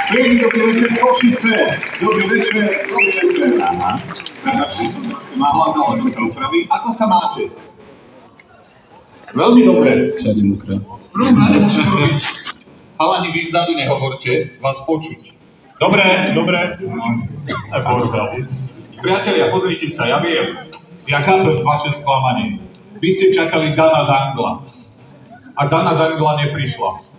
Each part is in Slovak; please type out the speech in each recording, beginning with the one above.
Príjemný dobrý večer z Košice. Dobrý večer. Aha. Prepačte, som trošku nahlas, ale to sa opraví. Ako sa máte? Veľmi dobre. Všade mokré. Prvom rade musím robiť. Halani, vy vzadu nehovorte, vás počuť. Dobre. Priatelia, pozrite sa, ja viem. Ja chápem vaše sklamanie. Vy ste čakali Dana Dangla. A Dana Dangla neprišla.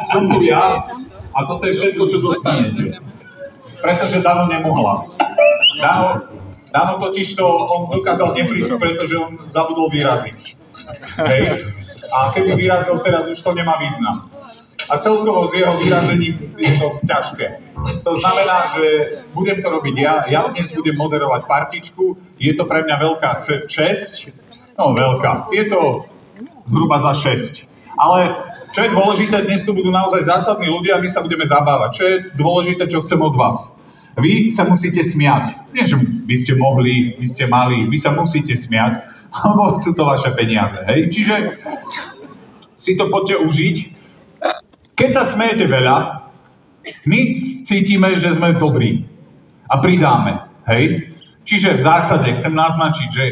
Som tu ja a toto je všetko, čo dostanete. Pretože Dano nemohla. Dano totižto, on dokázal neprísť, pretože on zabudol vyraziť. Hej. A keby vyrazil teraz, už to nemá význam. A celkovo z jeho vyrazením je to ťažké. To znamená, že budem to robiť ja. Ja dnes budem moderovať partičku. Je to pre mňa veľká česť. No veľká. Je to zhruba za 6. Ale čo je dôležité, dnes tu budú naozaj zásadní ľudia a my sa budeme zabávať. Čo je dôležité, čo chcem od vás? Vy sa musíte smiať. Nie, že by ste mohli, by ste mali, vy sa musíte smiať, lebo sú to vaše peniaze. Hej? Čiže si to poďte užiť. Keď sa smejete veľa, my cítime, že sme dobrí a pridáme. Hej? Čiže v zásade chcem naznačiť, že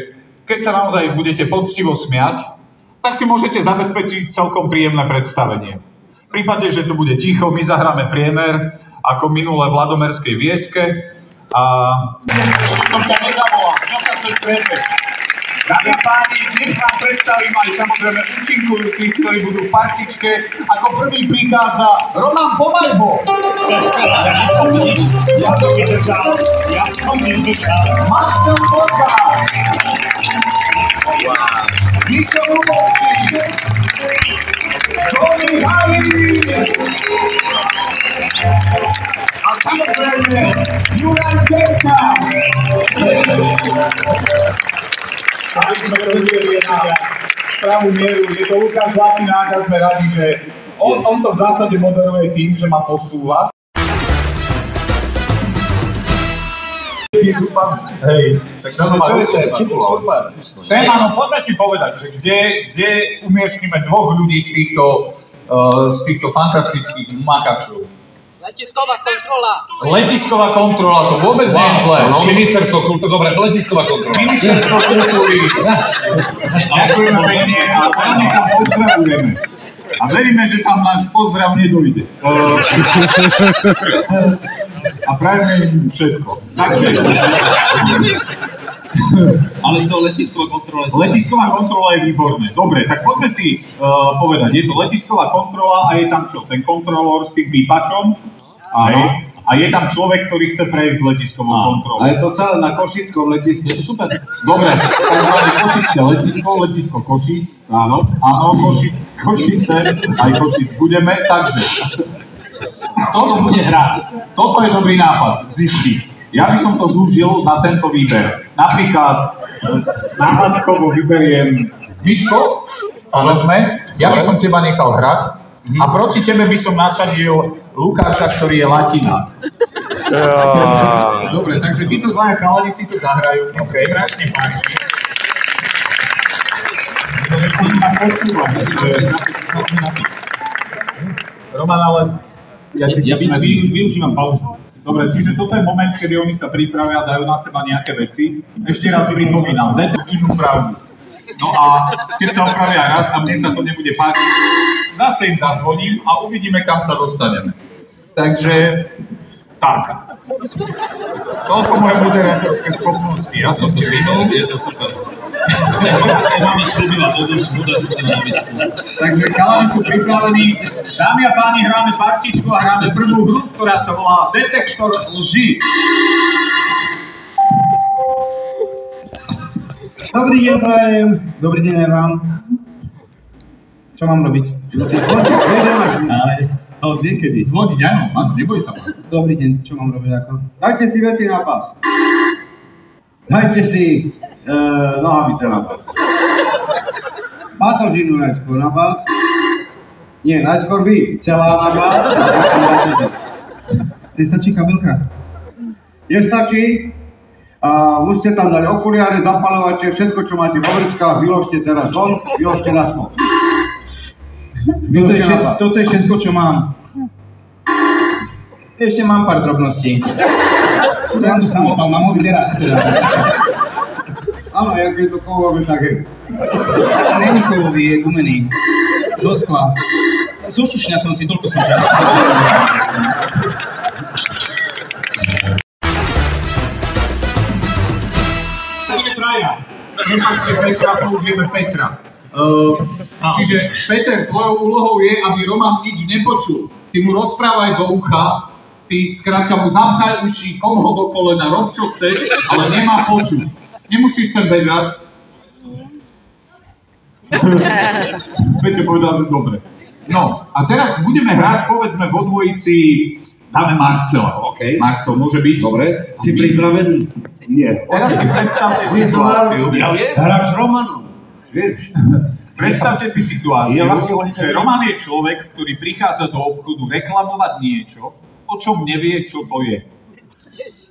keď sa naozaj budete poctivo smiať, tak si môžete zabezpečiť celkom príjemné predstavenie. V prípade, že to bude ticho, my zahráme priemer, ako minulé v Ladomerskej Vieske. A som ťa nezavolal, čo sa chcem priepeť? Dámy a páni, dnes vám predstavím aj samozrejme účinkujúcich, ktorí budú v partičke. Ako prvý prichádza Roman Pomajbo. Ja som vydržal. Marcel Forgáč. Mišo Lubovčík. Tony Halík. A samozrejme Juraj Derka. Aby sme rozdielili na pravú mieru, je to Lukáš Latinák a sme radi, že on to v zásade moderuje tým, že ma posúva. Hej, téma, no poďme si povedať, že kde umiestnime dvoch ľudí z týchto fantastických makačov. Letisková kontrola. Letisková kontrola, to vôbec nie je zlé. No, ministerstvo kultúry, dobre, letisková kontrola. Ministerstvo kultúry. Ďakujeme pekne a veľmi tam pozdravujeme. A veríme, že tam náš pozdrav nedojde. A prajeme im všetko. Takže... Ale to letisková kontrola je... Letisková kontrola je výborné. Dobre, tak poďme si povedať. Je to letisková kontrola a je tam čo? Ten kontrolór s tým pípačom. A je tam človek, ktorý chce prejsť letiskovou kontrolou. A je to celé na Košickom letisku. Je to super. Dobre, takzvané Košické letisko Košíc. Áno, Košice, aj Košic budeme. Takže, toto bude hrať. Toto je dobrý nápad, zistiť. Ja by som to zúžil na tento výber. Napríklad, nápadkovo vyberiem Miško, povedzme, ja by som teba nechal hrať a proti tebe by som nasadil Lukáša, ktorý je latinák. Dobre, takže títo dvaja chalani si to zahrajú. Ok, strašne páči. Roman, ale... Ja využívam pauzu. Dobre, čiže toto je moment, kedy oni sa pripravia a dajú na seba nejaké veci. Ešte raz pripomínam, dajte inú pravdu. No a keď sa opravia raz a mne sa to nebude páčiť, zase im zazvoním a uvidíme, kam sa dostaneme. Takže, tak. Toľko moje moderátorské schopnosti. Ja som si vynul. Je to super. Ja mám išľubila, to už bude na výsku. Takže chalani sú pripravení. Dámy a páni, hráme partičku a hráme prvú hru, ktorá sa volá Detektor lži. Dobrý deň, prajem. Dobrý deň aj vám. Čo mám robiť? Ale niekedy. Zvoniť, áno, neboj sa. Dobrý deň, čo mám robiť ako? Dajte si veci na pás. Dajte si nohavice na pás. Batožinu najskôr na pás. Nie, najskôr vy. Celá na pás. Nestačí kabelka? Nestačí? Musíte tam dať okuliare, zapaľovače, všetko, čo máte vo vrčkách, vyložte teraz von, vyložte na stôl. Toto je všetko, čo mám. Ešte mám pár drobností. To mám tu samopal, mám ho vyzerať teda. Áno, jak je to kovové, tak je. Není kovový, je gumený. Zo skla. Zo šušňa som si, toľko som čas. Nepačte Petra, použijeme Petra. Čiže Peter, tvojou úlohou je, aby Roman nič nepočul. Ty mu rozprávaj do ucha, ty skrátka mu zapchaj uši, kom ho do kolena, rob čo chceš, ale nemá počuť. Nemusíš sem bežať. Peťo povedal, že dobre. No, a teraz budeme hrať, povedzme, vo dvojici, dáme Marcela, OK? Marcel môže byť. Dobre. Si pripravený? Nie. Teraz si predstavte situáciu. Hráš s Romanom. Predstavte si situáciu, že Roman je človek, ktorý prichádza do obchodu reklamovať niečo, o čom nevie, čo to je.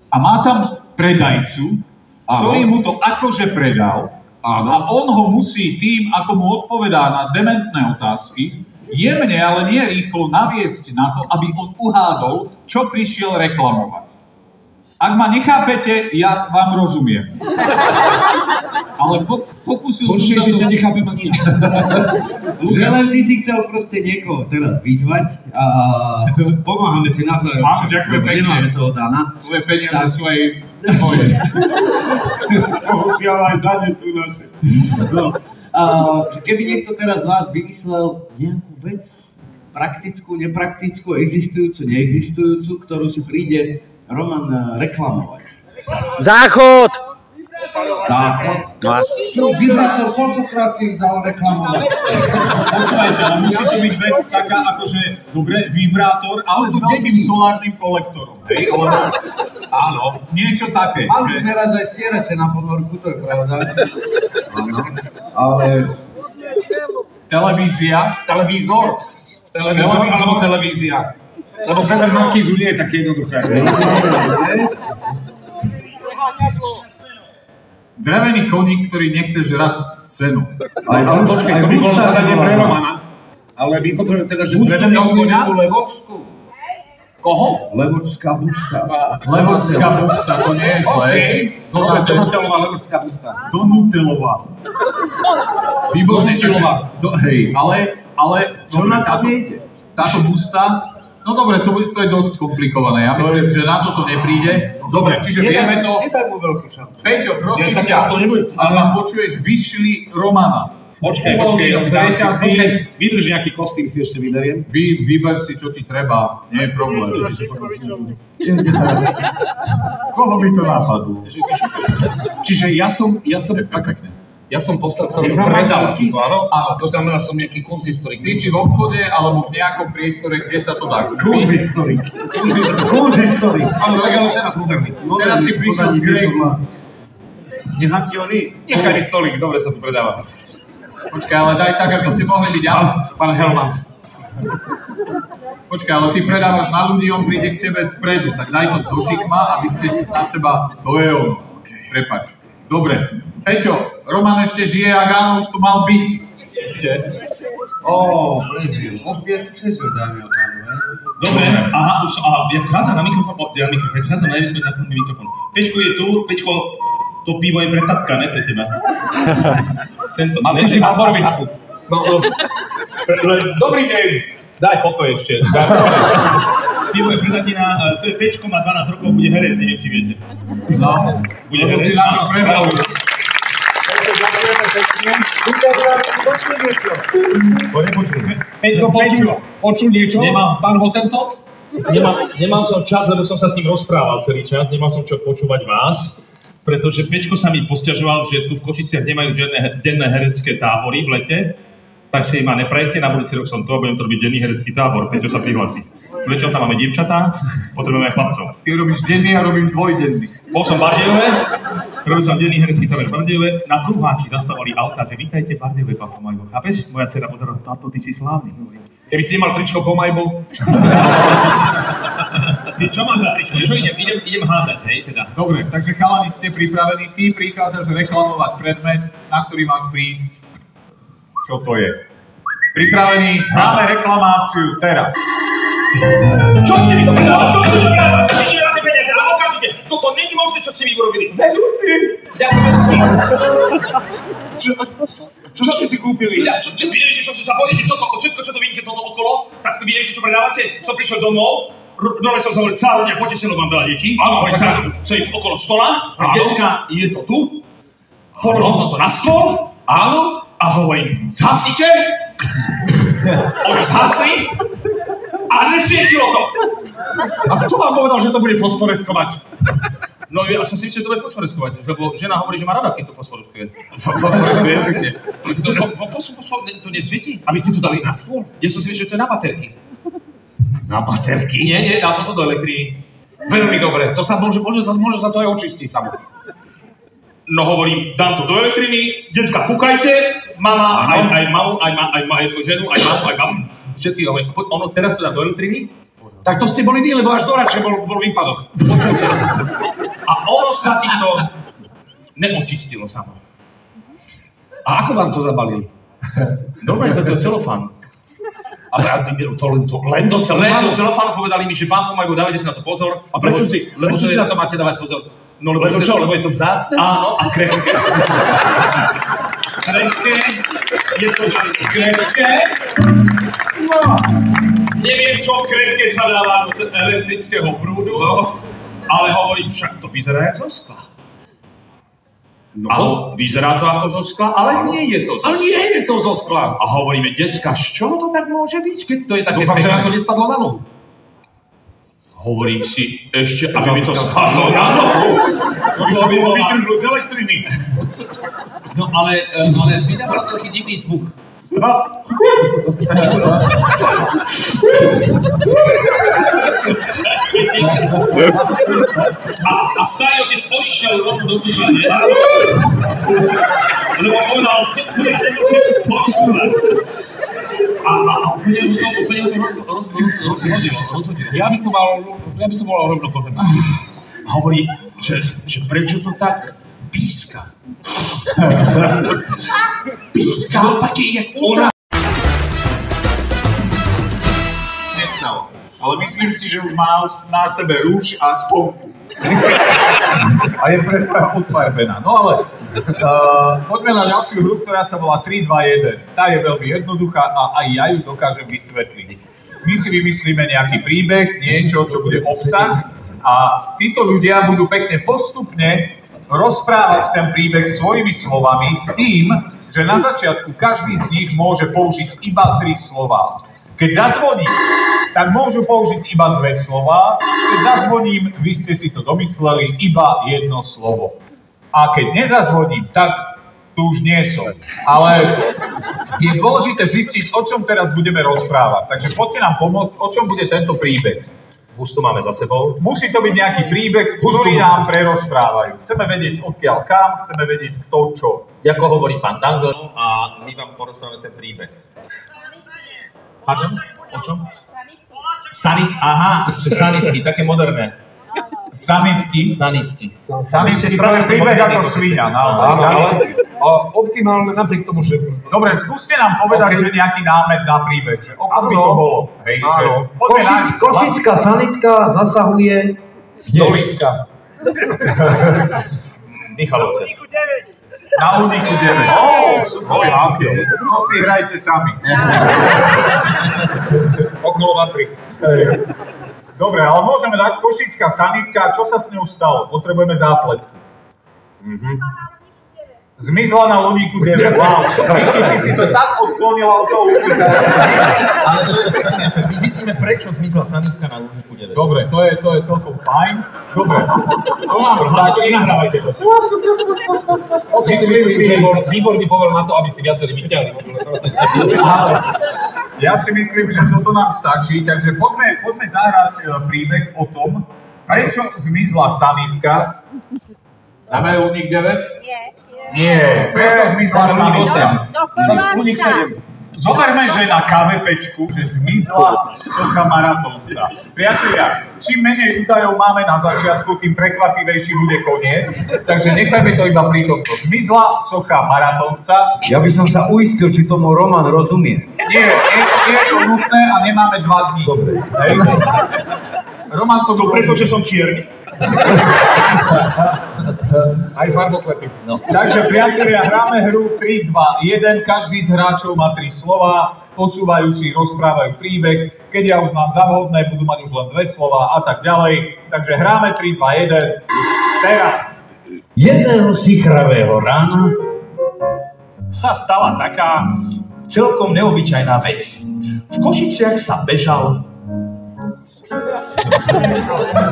A má tam predajcu, ktorý mu to akože predal, a on ho musí tým, ako mu odpovedá na dementné otázky, jemne, ale nie rýchlo naviesť na to, aby on uhádol, čo prišiel reklamovať. Ak ma nechápete, ja vám rozumiem. Ale pokúsil som sa to... Že ťa nechápem ani ja. Že len ty si chcel proste niekoho teraz vyzvať a pomáhame si navzájom. Ďakujem pekne. Nemáme toho Dana. Tvoje peniaze sú aj tvoje. Bohužiaľ aj dane sú naše. No, keby niekto teraz z vás vymyslel nejakú vec, praktickú, nepraktickú, existujúcu, neexistujúcu, ktorú si príde Roman reklamovať. Záchod! Záchod? Vibrátor, koľkokrát si dal reklamovať? Počúvajte, ale musí to byť vec taká, akože, dobre, vibrátor, ale s veľkým solárnym kolektorom. Hej? Áno, niečo také. Mali sme raz aj stierače na ponorku, to je pravda. Áno, ale... Televízia. Televízor alebo televízia. Lebo Peter na Kizu nie je také jednoduché. Drevený koník, ktorý nechce žrať seno. Ale počkej, to by bolo zadanie pre Romana. Ale my potrebujeme teda, že drevený koník... Levočku. Koho? Levočská busta. Levočská busta, to nie je zlé. Dobre, Donutelová levočská busta. Donutelová. Výborne, hej, ale... Čo na to nejde? Táto busta... No dobre, to je dosť komplikované. Ja myslím, že na toto nepríde. Dobre, čiže vieme to... Nedaj mu veľkú šancu. Peťo, prosím ťa, ale nám počuješ, vyšli Romana. Počkaj, vydrž nejaký kostým si ešte vyberiem. Vyber si, čo ti treba, nie je problém. Koho by to napadlo? Čiže ja som postav, ktorý predal túto, áno? Áno, to znamená, som nejaký konzistorik. Ty si v obchode alebo v nejakom priestore, kde sa to dá kúpiť. Konzistorik. Áno, tak ale teraz moderný. Teraz si prišiel z Gréku. Nechám ti oni. Nechaj mi stolík, dobre sa tu predáva. Počkaj, ale daj tak, aby ste mohli byť. Pán Helmans. Počkaj, ale ty predávaš na ľudí, on príde k tebe spredu, tak daj to do šikma, aby ste na seba, to je ono. Prepáč. Dobre. Peťo, Roman ešte žije a áno, už tu mal byť. Ešte. Prežil. Opäť prežil, dámy a pánové. Dobre, ja vchádzam na mikrofón, vchádzam na mikrofón. Pečko je tu, Pečko, to pivo je pre tatka, ne pre teba. A ty si mal borovičku. Dobrý deň. Daj pokoj ešte. Pivo je pre tatina, to je Pečko, má 12 rokov, bude herec, neviem, či viete. No, bude herec. si nám to prebrali. Peťko, počul niečo? Pán Hottentot? Nemal som čas, lebo som sa s ním rozprával celý čas, nemal som čo počúvať vás, pretože Pečko sa mi posťažoval, že tu v Košiciach nemajú žiadne denné herecké tábory v lete, tak si ma neprajte, na budúci rok som tu a budem to robiť denný herecký tábor, Peťo sa prihlasí. Večer tam máme dievčatá, potrebujeme aj chlapcov. Ty robíš denný a robím dvojdenný. Bol som v Bardejove, robil som denný herecký tábor v Bardejove, na kruháči zastavali auta, že vítajte v Bardejove, pán Pomajbo, chápeš? Moja dcera pozerala, táto, ty si slávny. Keby si nemal tričko Pomajbo. Ty čo máš za tričko? Čo idem hádať, hej, teda. Dobre, takže chalani, ste pripravení, ty prichádzaš reklamovať predmet, na ktorý máš prísť. Čo to je? Pripravení? Máme reklamáciu teraz. Čo ste mi to predávali? Čo ste mi predávali? Není na tie peniaze, ale okamžite. Toto není možné, čo ste mi urobili. Vedúci! Ja to vedúci. Čo ste si kúpili? Vy neviete, čo sa pozrite, všetko, čo to vidíte toto okolo, tak vy neviete, čo predávate? Som prišiel domov, normálne som zavolil cároňa, poďte sa mám veľa detí. Áno, som ich okolo stola, decka, je to tu. Položil som to na stôl, áno, a hovorím, zhasíte? Oni zhasli a nesvietilo to. A kto vám povedal, že to bude fosforeskovať? No ja som si myslel, že to bude fosforeskovať, lebo žena hovorí, že má rada, keď to fosforeskuje. Fosforeskuje? To nesvietí? A vy ste to dali na stôl? Ja som si myslel, že to je na baterky. Na baterky? Nie, dal som to do elektriny. Veľmi dobre, to sa môže sa to aj očistiť samo. No hovorím, dám to do elektriny, decka, kúkajte, mama, aj mamu, aj ženu, aj mamu, všetky hovorím, ono teraz to dá do elektriny. Tak to ste boli vy, lebo až doradšie bol výpadok. Počujte. A ono sa ti to neočistilo samo. A ako vám to zabalili? Dobre, to je celofán. Ale to len do celofánu? Len do celofánu povedali mi, že pán Tomajko, dávajte si na to pozor. A prečo si na to máte dávať pozor? No lebo čo, lebo je to vzácne? Áno, a krehké. Je to veľmi krehké. No, neviem, čo krehké sa dáva do elektrického prúdu, ale hovorím, však to vyzerá jak zo skla. No, vyzerá to ako zo skla, ale nie je to zo skla. Ale nie je to zo skla. A hovoríme, decka, z čoho to tak môže byť, keď to je také dúfam, že na to nespadlo na nohu. Hovorím si, ešte, aby mi to spadlo na nohu. To by sa bylo vytrhnúť z elektriny. No ale vydávalo to taký divný zvuk. A starý otec odišiel rovno do kuchyne, lebo povedal, to ja nemôžem to počúvať. A úplne to rozhodilo. Ja by som mal rovno povedať. A hovorí, že prečo to tak píska. Píska, no taký jak ultra. Nestalo. Ale myslím si, že už má na sebe rúž a sponku. A je odfarbená. No ale poďme na ďalšiu hru, ktorá sa volá 3, 2, 1. Tá je veľmi jednoduchá a aj ja ju dokážem vysvetliť. My si vymyslíme nejaký príbeh, niečo, čo bude obsah a títo ľudia budú pekne postupne rozprávať ten príbeh svojimi slovami s tým, že na začiatku každý z nich môže použiť iba 3 slová. Keď zazvoním, tak môžu použiť iba 2 slová. Keď zazvoním, vy ste si to domysleli, iba 1 slovo. A keď nezazvoním, tak tu už nie som. Ale je dôležité zistiť, o čom teraz budeme rozprávať. Takže poďte nám pomôcť, o čom bude tento príbeh. Husto máme za sebou. Musí to byť nejaký príbeh, ktorý nám prerozprávajú. Chceme vedieť, odkiaľ kam, chceme vedieť, kto čo. Ako hovorí pán Dangle a my vám porozprávame ten príbeh. Pardon? O čom? Aha, že sanitky, také moderné. Sanitky? Sanitky. Sanitky, to je príbeh ako svinia, naozaj. Optimálne napriek tomu, že... Dobre, skúste nám povedať, že nejaký námet na príbeh, že o kom by to bolo. Hej, že... Košická sanitka zasahuje... Do Lítka. Michalovce. Na Luníku 9. No si hrajte sami. Okolo Vatry. Dobre, ale môžeme dať Košická sanitka. Čo sa s ňou stalo? Potrebujeme zápletku. Zmizla na Luníku 9. Wow, ty si to tak odklonila od toho Luníka. Ale my zistíme, prečo zmizla sanitka na Luníku 9. Dobre, to je celkom fajn. Dobre, to nám stačí. Nahrávajte, prosím. Myslím si, že výborný povel na to, aby si viacerí vyťahli. Ja si myslím, že toto nám stačí, takže poďme zahrať príbeh o tom, prečo zmizla sanitka. Dáme Luník 9? Nie. Prečo zmizla sanitka? Luník 7. Zoberme, že na KVPčku, že zmizla socha maratónca. Priatelia, čím menej údajov máme na začiatku, tým prekvapivejší bude koniec. Takže nechajme to iba pri tomto. Zmizla socha maratónca. Ja by som sa uistil, či tomu Roman rozumie. Nie je to nutné a nemáme 2 dní. Dobre. Roman to Pretože som čierny. Aj farboslepý. No. Takže priatelia, hráme hru 3, 2, 1. Každý z hráčov má 3 slova, posúvajú si, rozprávajú príbeh. Keď ja uznám za vhodné, budú mať už len 2 slova a tak ďalej. Takže hráme 3, 2, 1. Teraz. Jedného sichravého rána Sa stala taká celkom neobyčajná vec. V Košiciach sa bežal.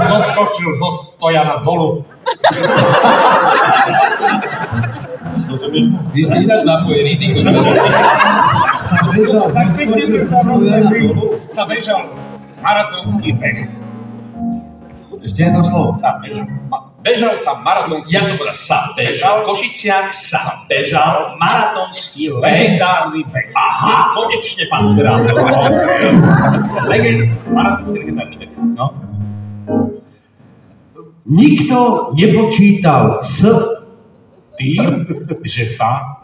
Zoskočil zo stojana dolu. Vy ste ináč napojení, ty Sa bežal maratónsky beh. Ešte jedno slovo. Bežal sa maratónsky... Ja som povedal, sa bežal. V Košiciach sa bežal maratónsky legendárny beh. Aha, konečne, pán moderátor. Maratónsky legendárny beh. No. nikto nepočítal s Tým, že sa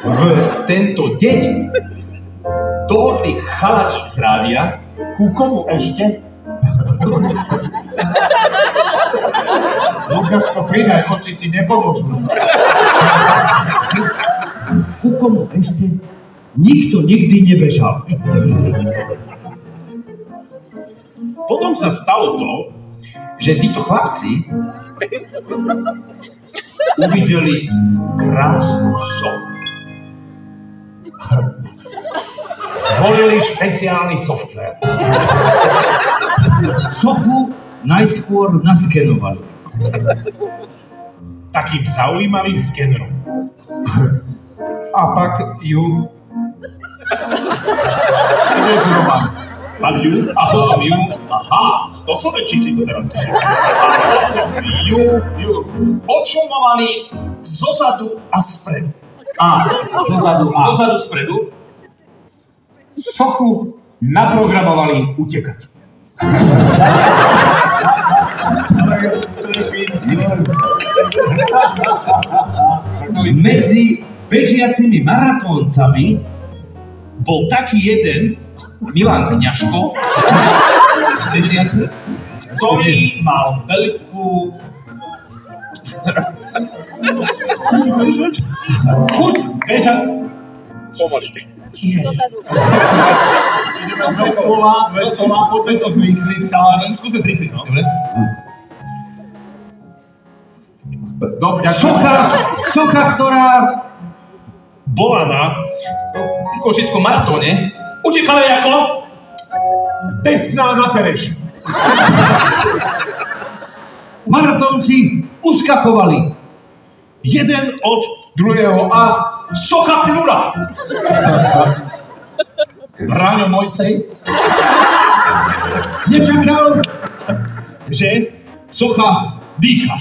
v tento deň dohodli chalani z rádia, ku komu ešte? Lukáško, pridaj, oči ti nepomôžu. ku komu ešte nikto nikdy nebežal. Potom sa stalo to, že títo chlapci uvideli krásnu sochu. Zvolili špeciálny softvér. Sochu najskôr naskenovali. Takým zaujímavým skenerom. A pak ju... Ideš, Roman. Mám ju a potom ju. Aha, stoslovečí si to teraz. A potom ju počumovali zozadu a spredu. Zozadu spredu. Sochu naprogramovali utekať. Medzi bežiacimi maratóncami Bol taký jeden Milan Kňažko, bežiaci, ktorý mal veľkú chuť bežať pomaly. Dve slova, poďme to zvykli v chalani. Skúsme zrýchliť, no. Dobre. Socha, ktorá Bola na košickom maratóne, utekala ako besná na perež. maratónci uskakovali. Jeden od druhého a socha plura. Bráňo Mojsej Nečakal, že socha dýcha.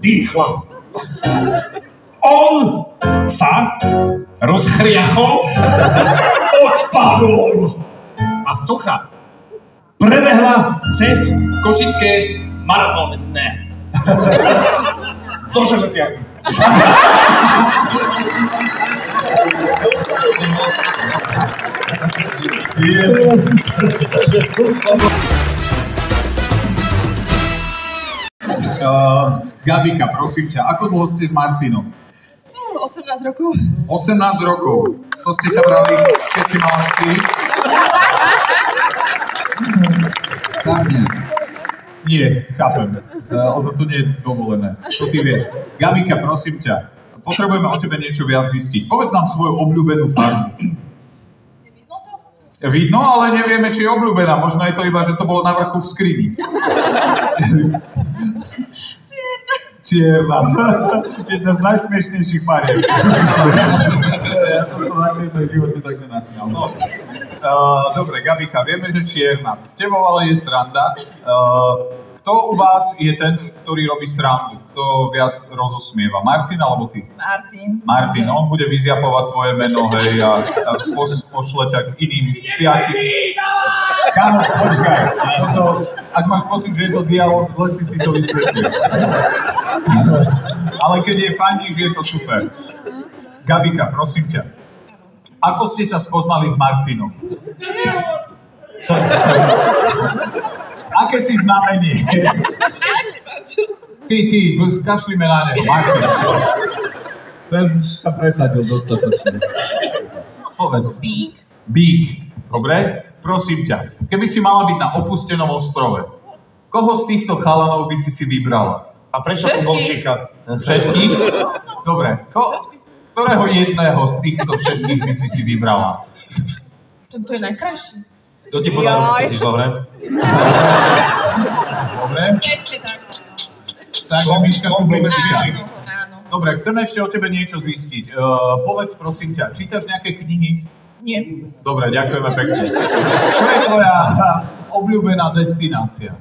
Dýchla. On sa rozchriachol, odpadol a socha prebehla cez košické maratónne. Do Železiarny. Gabika, prosím ťa, ako dlho ste s Martinom? 18 rokov. 18 rokov. To ste sa brali, keď si mala 4? Tak nie. Nie, chápem. Ono to nie je dovolené. To ty vieš. Gabika, prosím ťa, potrebujeme o tebe niečo viac zistiť. Povedz nám svoju obľúbenú farbu. Vidno to? Vidno, ale nevieme, či je obľúbená. Možno je to iba, že to bolo na vrchu v skrini. Čierna. Jedna z najsmiešnejších farieb. Ja som sa na čiernej živote tak nenasmial. No. Dobre, Gabika, vieme, že čierna. S tebou ale je sranda. Kto u vás je ten, ktorý robí srandu? Kto viac rozosmieva? Martin alebo ty? Martin, on bude vyziapovať tvoje meno, hej, a pošle ťa k iným 5. Kámo, počkaj. Ak máš pocit, že je to dialog, zle si to vysvetlil. Ale keď je fandíš, je to super. Gabika, prosím ťa. Ako ste sa spoznali s Martinom? Aké si znamenie? Ty, kašlíme na ne. Martin, čo? Ten sa presadil dostatočne. Povedz. Bík. Dobre? Prosím ťa. Keby si mala byť na opustenom ostrove, koho z týchto chalanov by si vybrala? A prečo tu Volčíka? Všetkých? Dobre. Ktorého jedného z týchto všetkých by si vybrala? To je najkrajší. Kto ti podal, keď si dobre? Dobre. Presne tak. Takže Miška, Áno. Dobre, chceme ešte o tebe niečo zistiť. Povedz, prosím ťa, čítaš nejaké knihy? Nie. Dobre, ďakujeme pekne. Čo je tvoja obľúbená destinácia?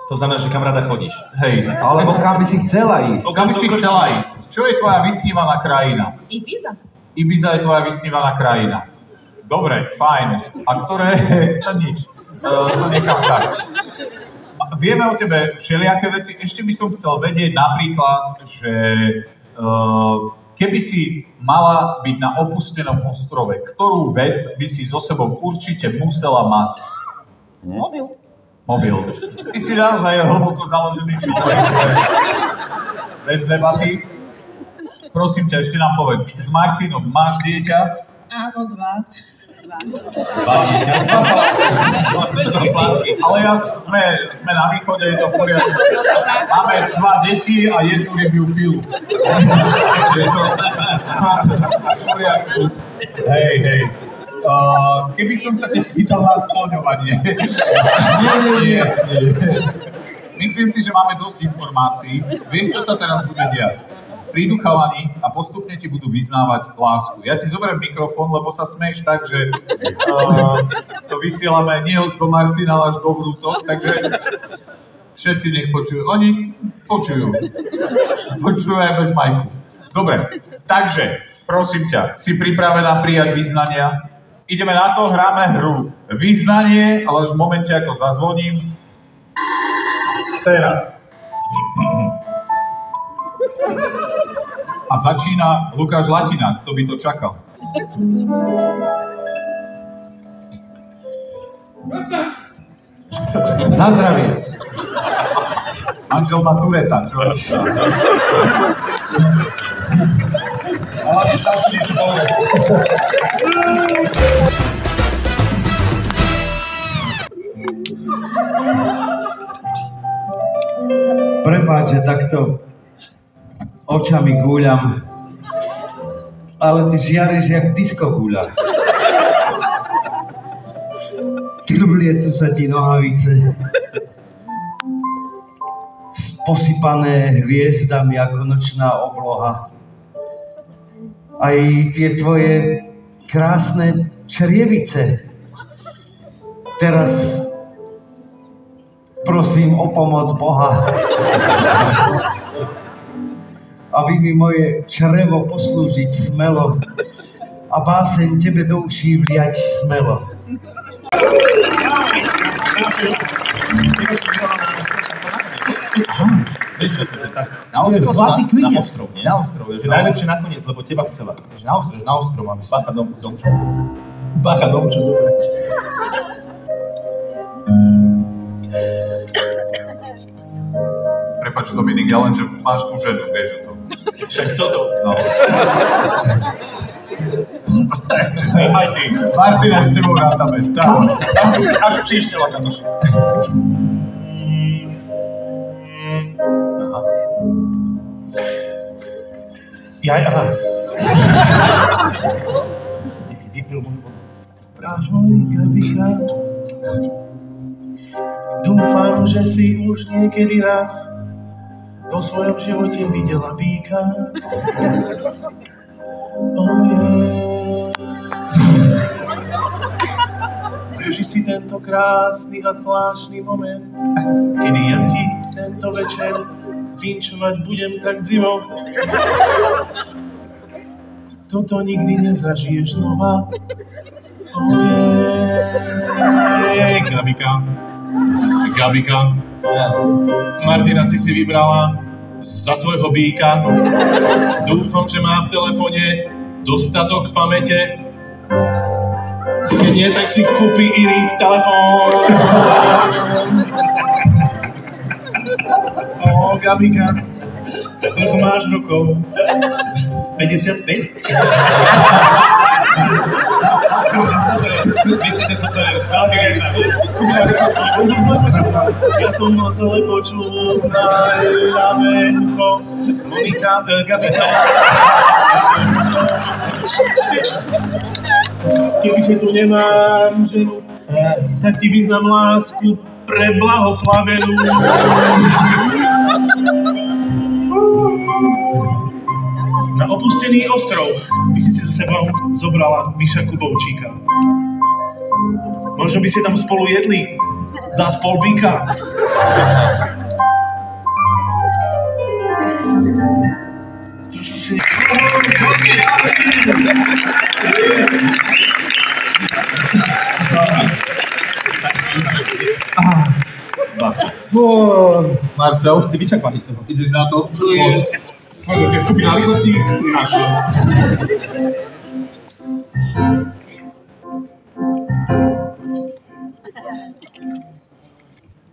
To znamená, že kam rada chodíš. Hej. Alebo kam by si chcela ísť? Kam by si chcela ísť? Čo je tvoja vysnívaná krajina? Ibiza. Ibiza je tvoja vysnívaná krajina. Dobre, fajn. A ktoré? No nič. To nechám tak. Vieme o tebe všelijaké veci. Ešte by som chcel vedieť napríklad, že keby si mala byť na opustenom ostrove, ktorú vec by si so sebou určite musela mať? Mobil. Ty si naozaj hlboko založený človek. Bez debaty. Prosím ťa, ešte nám povedz. S Martinom máš dieťa? Áno, 2. Dieťa. Ale sme na východe, je to v poriadku. Máme 2 deti a 1 rybiu filu. Je to v poriadku. Hej. Keby som sa te spýtal na skloňovanie. Nie. Myslím si, že máme dosť informácií. Vieš, čo sa teraz bude diať? Prídu chalani a postupne ti budú vyznávať lásku. Ja ti zoberiem mikrofón, lebo sa smeješ tak, že to vysielame nie do Martina, ale až do Vrútok, takže všetci nech počujú. Oni počujú. Počujú aj bez majku. Dobre, takže prosím ťa, si pripravená prijať vyznania? Ideme na to, hráme hru Vyznanie, ale až v momente, ako zazvoním. Teraz. A začína Lukáš Latina, kto by to čakal? Na zdravie. Manžel má Tureta, čo? Ale vyšal si niečo povedať. Prepáč, že takto očami gúľam, ale ty žiariš jak disco gúľa. Trbliecú sa ti nohavice, posypané hviezdami ako nočná obloha. Aj tie tvoje krásne črievice. Teraz prosím o pomoc Boha. Aby mi moje črevo poslúžiť smelo a báseň tebe do uší vliať smelo. Vieš, že tak. Na ostrov, nie? Na ostrov, že najlepšie nakoniec, lebo teba chcela. Že na ostrov máme. Bacha domčo, dobre. Prepáč, Dominik, ja len, že máš tú ženu, vieš o tom. Však toto. No. Aj ty. Martina, s tebou rátame, stále. Až příště, Lakatoši. Aha. Ty si vypil moju vodu. Ahoj, Gabika. Dúfam, že si už niekedy raz vo svojom živote videla býka. Oh yeah. Využi si tento krásny a zvláštny moment, kedy ja ti tento večer vinčovať budem tak dzivo. Toto nikdy nezažiješ znova. Gabika. Martina si vybrala za svojho býka. Dúfam, že má v telefóne dostatok pamäte. Keď nie, tak si kúpi iný telefón. Gabika, koľko máš rokov? 55? Myslím, že toto je veľmi významné. Ja som zle počul na ľavé ucho. Monika, Gabika. Kebyže tu nemám ženu, tak ti vyznám lásku pre blahoslavenú. Na opustený ostrov by si so sebou zobrala Miša Kubovčíka. Možno by ste tam spolu jedli dá z polbíka. Trošku si... Marcel, chci vyčakvaný z toho. Ideš na to? Sledujte, skupina Lichotník prináša.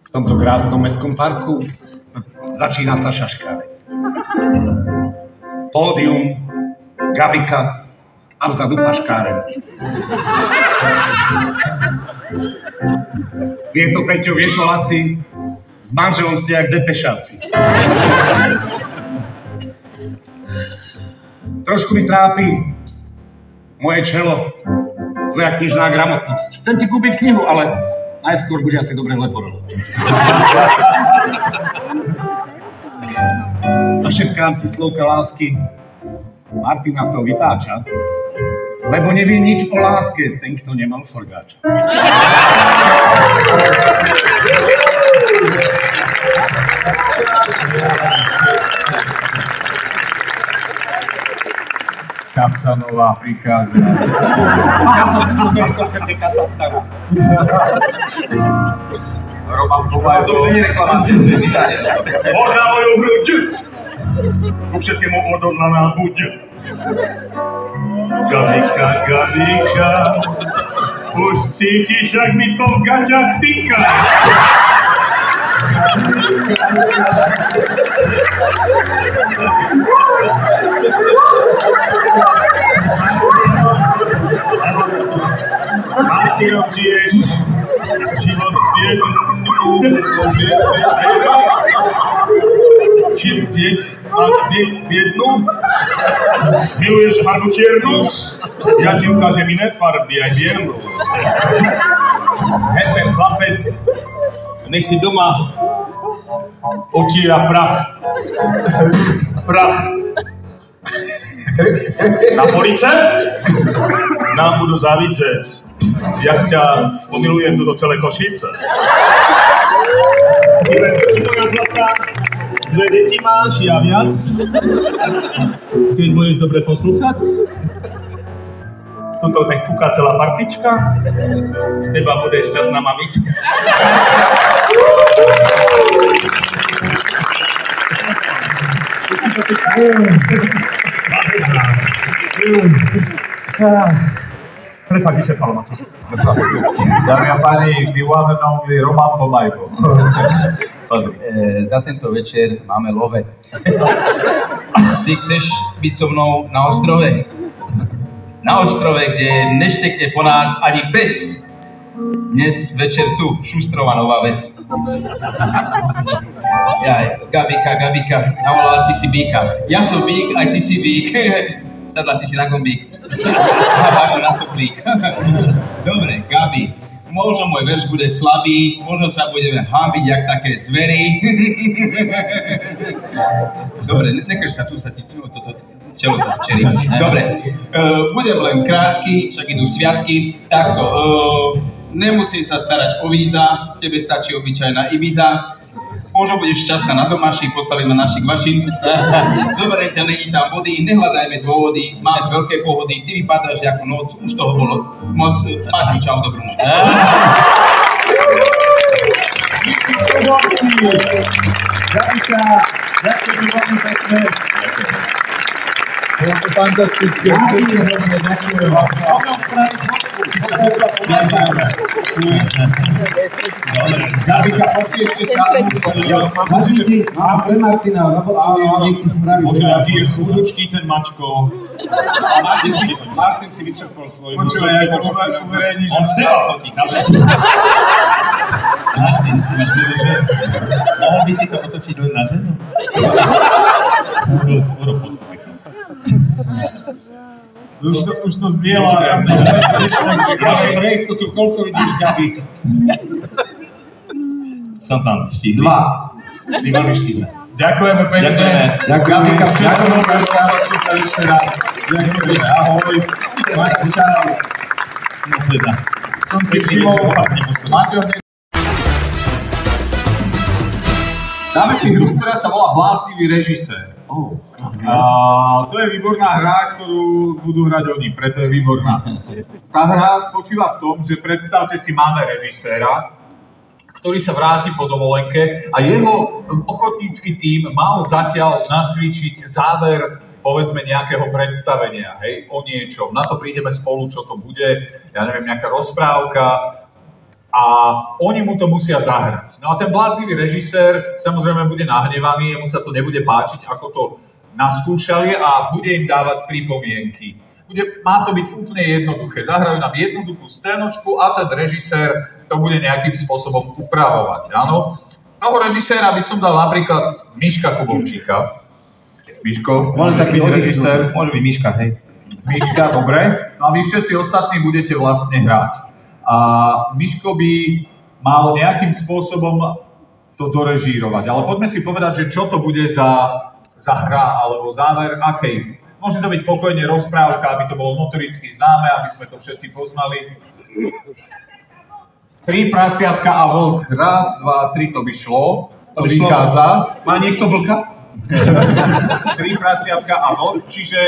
V tomto krásnom mestskom parku začína sa šaškárať. Pódium, Gabika a vzadu paškáren. Je to Peťo, je to Laci, s manželom ste jak depešáci. Trošku mi trápi moje čelo, tvoja knižná gramotnosť. Chcem ti kúpiť knihu, ale najskôr bude asi dobre Leporello. A šepkám ti slovka lásky, Martina to vytáča, lebo nevie nič o láske, ten, kto nemal forgáča. Kasa nová prichádza. Kasa sa tu konkrétne kasa stará. Roman Polajko. To už nie je reklamácia, to je vydanie. Odná moju hruď! Ku všetkému odovzdaná buď. Gabika, Gabika, už cítiš, jak mi to v gaťach týka. Martinom žiješ život biedný. Či máš biednú? Miluješ farbu čiernu? Ja ti ukážem iné farby, aj bielú. Hej, ten chlapec, nech si doma otíra prach. Prach. Na police? Nám budú závidieť, jak ťa spomilujem tu do celé Košice. Moja zlatá, 2 deti máš, ja viac. Keď budeš dobre poslúchať, tuto tak kúka celá partička, z teba bude šťastná mamička. Prepáč, vyčerpalo ma to. Dámy a páni, the one and only Roman Polajko. Za tento večer máme love. Ty chceš byť so mnou na ostrove? Na ostrove, kde neštekne po nás ani pes. Dnes večer tu, Šustrova Nová Ves. Gabika, Gabika, navolala si býka. Ja som bík, aj ty si bík. Sadla si na gombík. A na soplík. Dobre, Gabi. Možno môj verš bude slabý, možno sa budeme hambiť, jak také zvery. Dobre, nekrš sa, tu sa ti čelo sa včerí. Dobre, budem len krátky, však idú sviatky. Takto, nemusím sa starať o víza, tebe stačí obyčajná Ibiza. Možno budeš šťastná na domaši, postavíme našich vašin. Zoberiem ťa, není tam vody, nehľadajme dôvody, máme veľké pohody, ty vypadáš ako noc, už toho bolo moc. Máte čau, dobrú noc. Ďakujem veľmi pekne. Bolo to fantastické. Ďakujem vám. Môžem spraviť fotku. Gabika, poď si ešte sadnúť. Zadni si, mám pre Martina robotu, nech ti spraví. Môže aký je chudučký ten Mačko. Martin si vyčerpal svoj. Počúvaj, ako uverejníš. On seba fotí, chápeš? Mohol by si to otočiť len na ženu? To bolo skoro podpík. Už to zdieľa. Vaše prejstotu, koľko vidíš, Gabik? Som tam štíhli. 2. Si veľmi štíhli. Ďakujeme pekne. Gabika, všetko dobré. Super ešte raz. Ďakujeme. Ahoj. Čau. No teda. Som si všimol. Maťo, dáme si hru, ktorá sa volá Bláznivý režisér. To je výborná hra, ktorú budú hrať oni, preto je výborná. Tá hra spočíva v tom, že predstavte si, máme režiséra, ktorý sa vráti po dovolenke a jeho ochotnícky tím mal zatiaľ nacvičiť záver, povedzme, nejakého predstavenia, hej, o niečom. Na to prídeme spolu, čo to bude, ja neviem, nejaká rozprávka, a oni mu to musia zahrať. No a ten bláznivý režisér samozrejme bude nahnevaný, jemu sa to nebude páčiť, ako to naskúšali a bude im dávať pripomienky. Má to byť úplne jednoduché. Zahrajú nám jednoduchú scénočku a ten režisér to bude nejakým spôsobom upravovať. Áno? Toho režiséra by som dal napríklad Miška Kubovčíka. Miško, môže byť režisér? Môže byť Miška, hej. Miška, dobre. No a vy všetci ostatní budete vlastne hrať. A Miško by mal nejakým spôsobom to dorežírovať. Ale poďme si povedať, že čo to bude za hra alebo záver akej. Môže to byť pokojne rozprávka, aby to bolo notoricky známe, aby sme to všetci poznali. 3 prasiatka a vlk. 1, 2, 3, to by šlo. To vychádza. Má niekto vlka? 3 prasiatka a vlk, čiže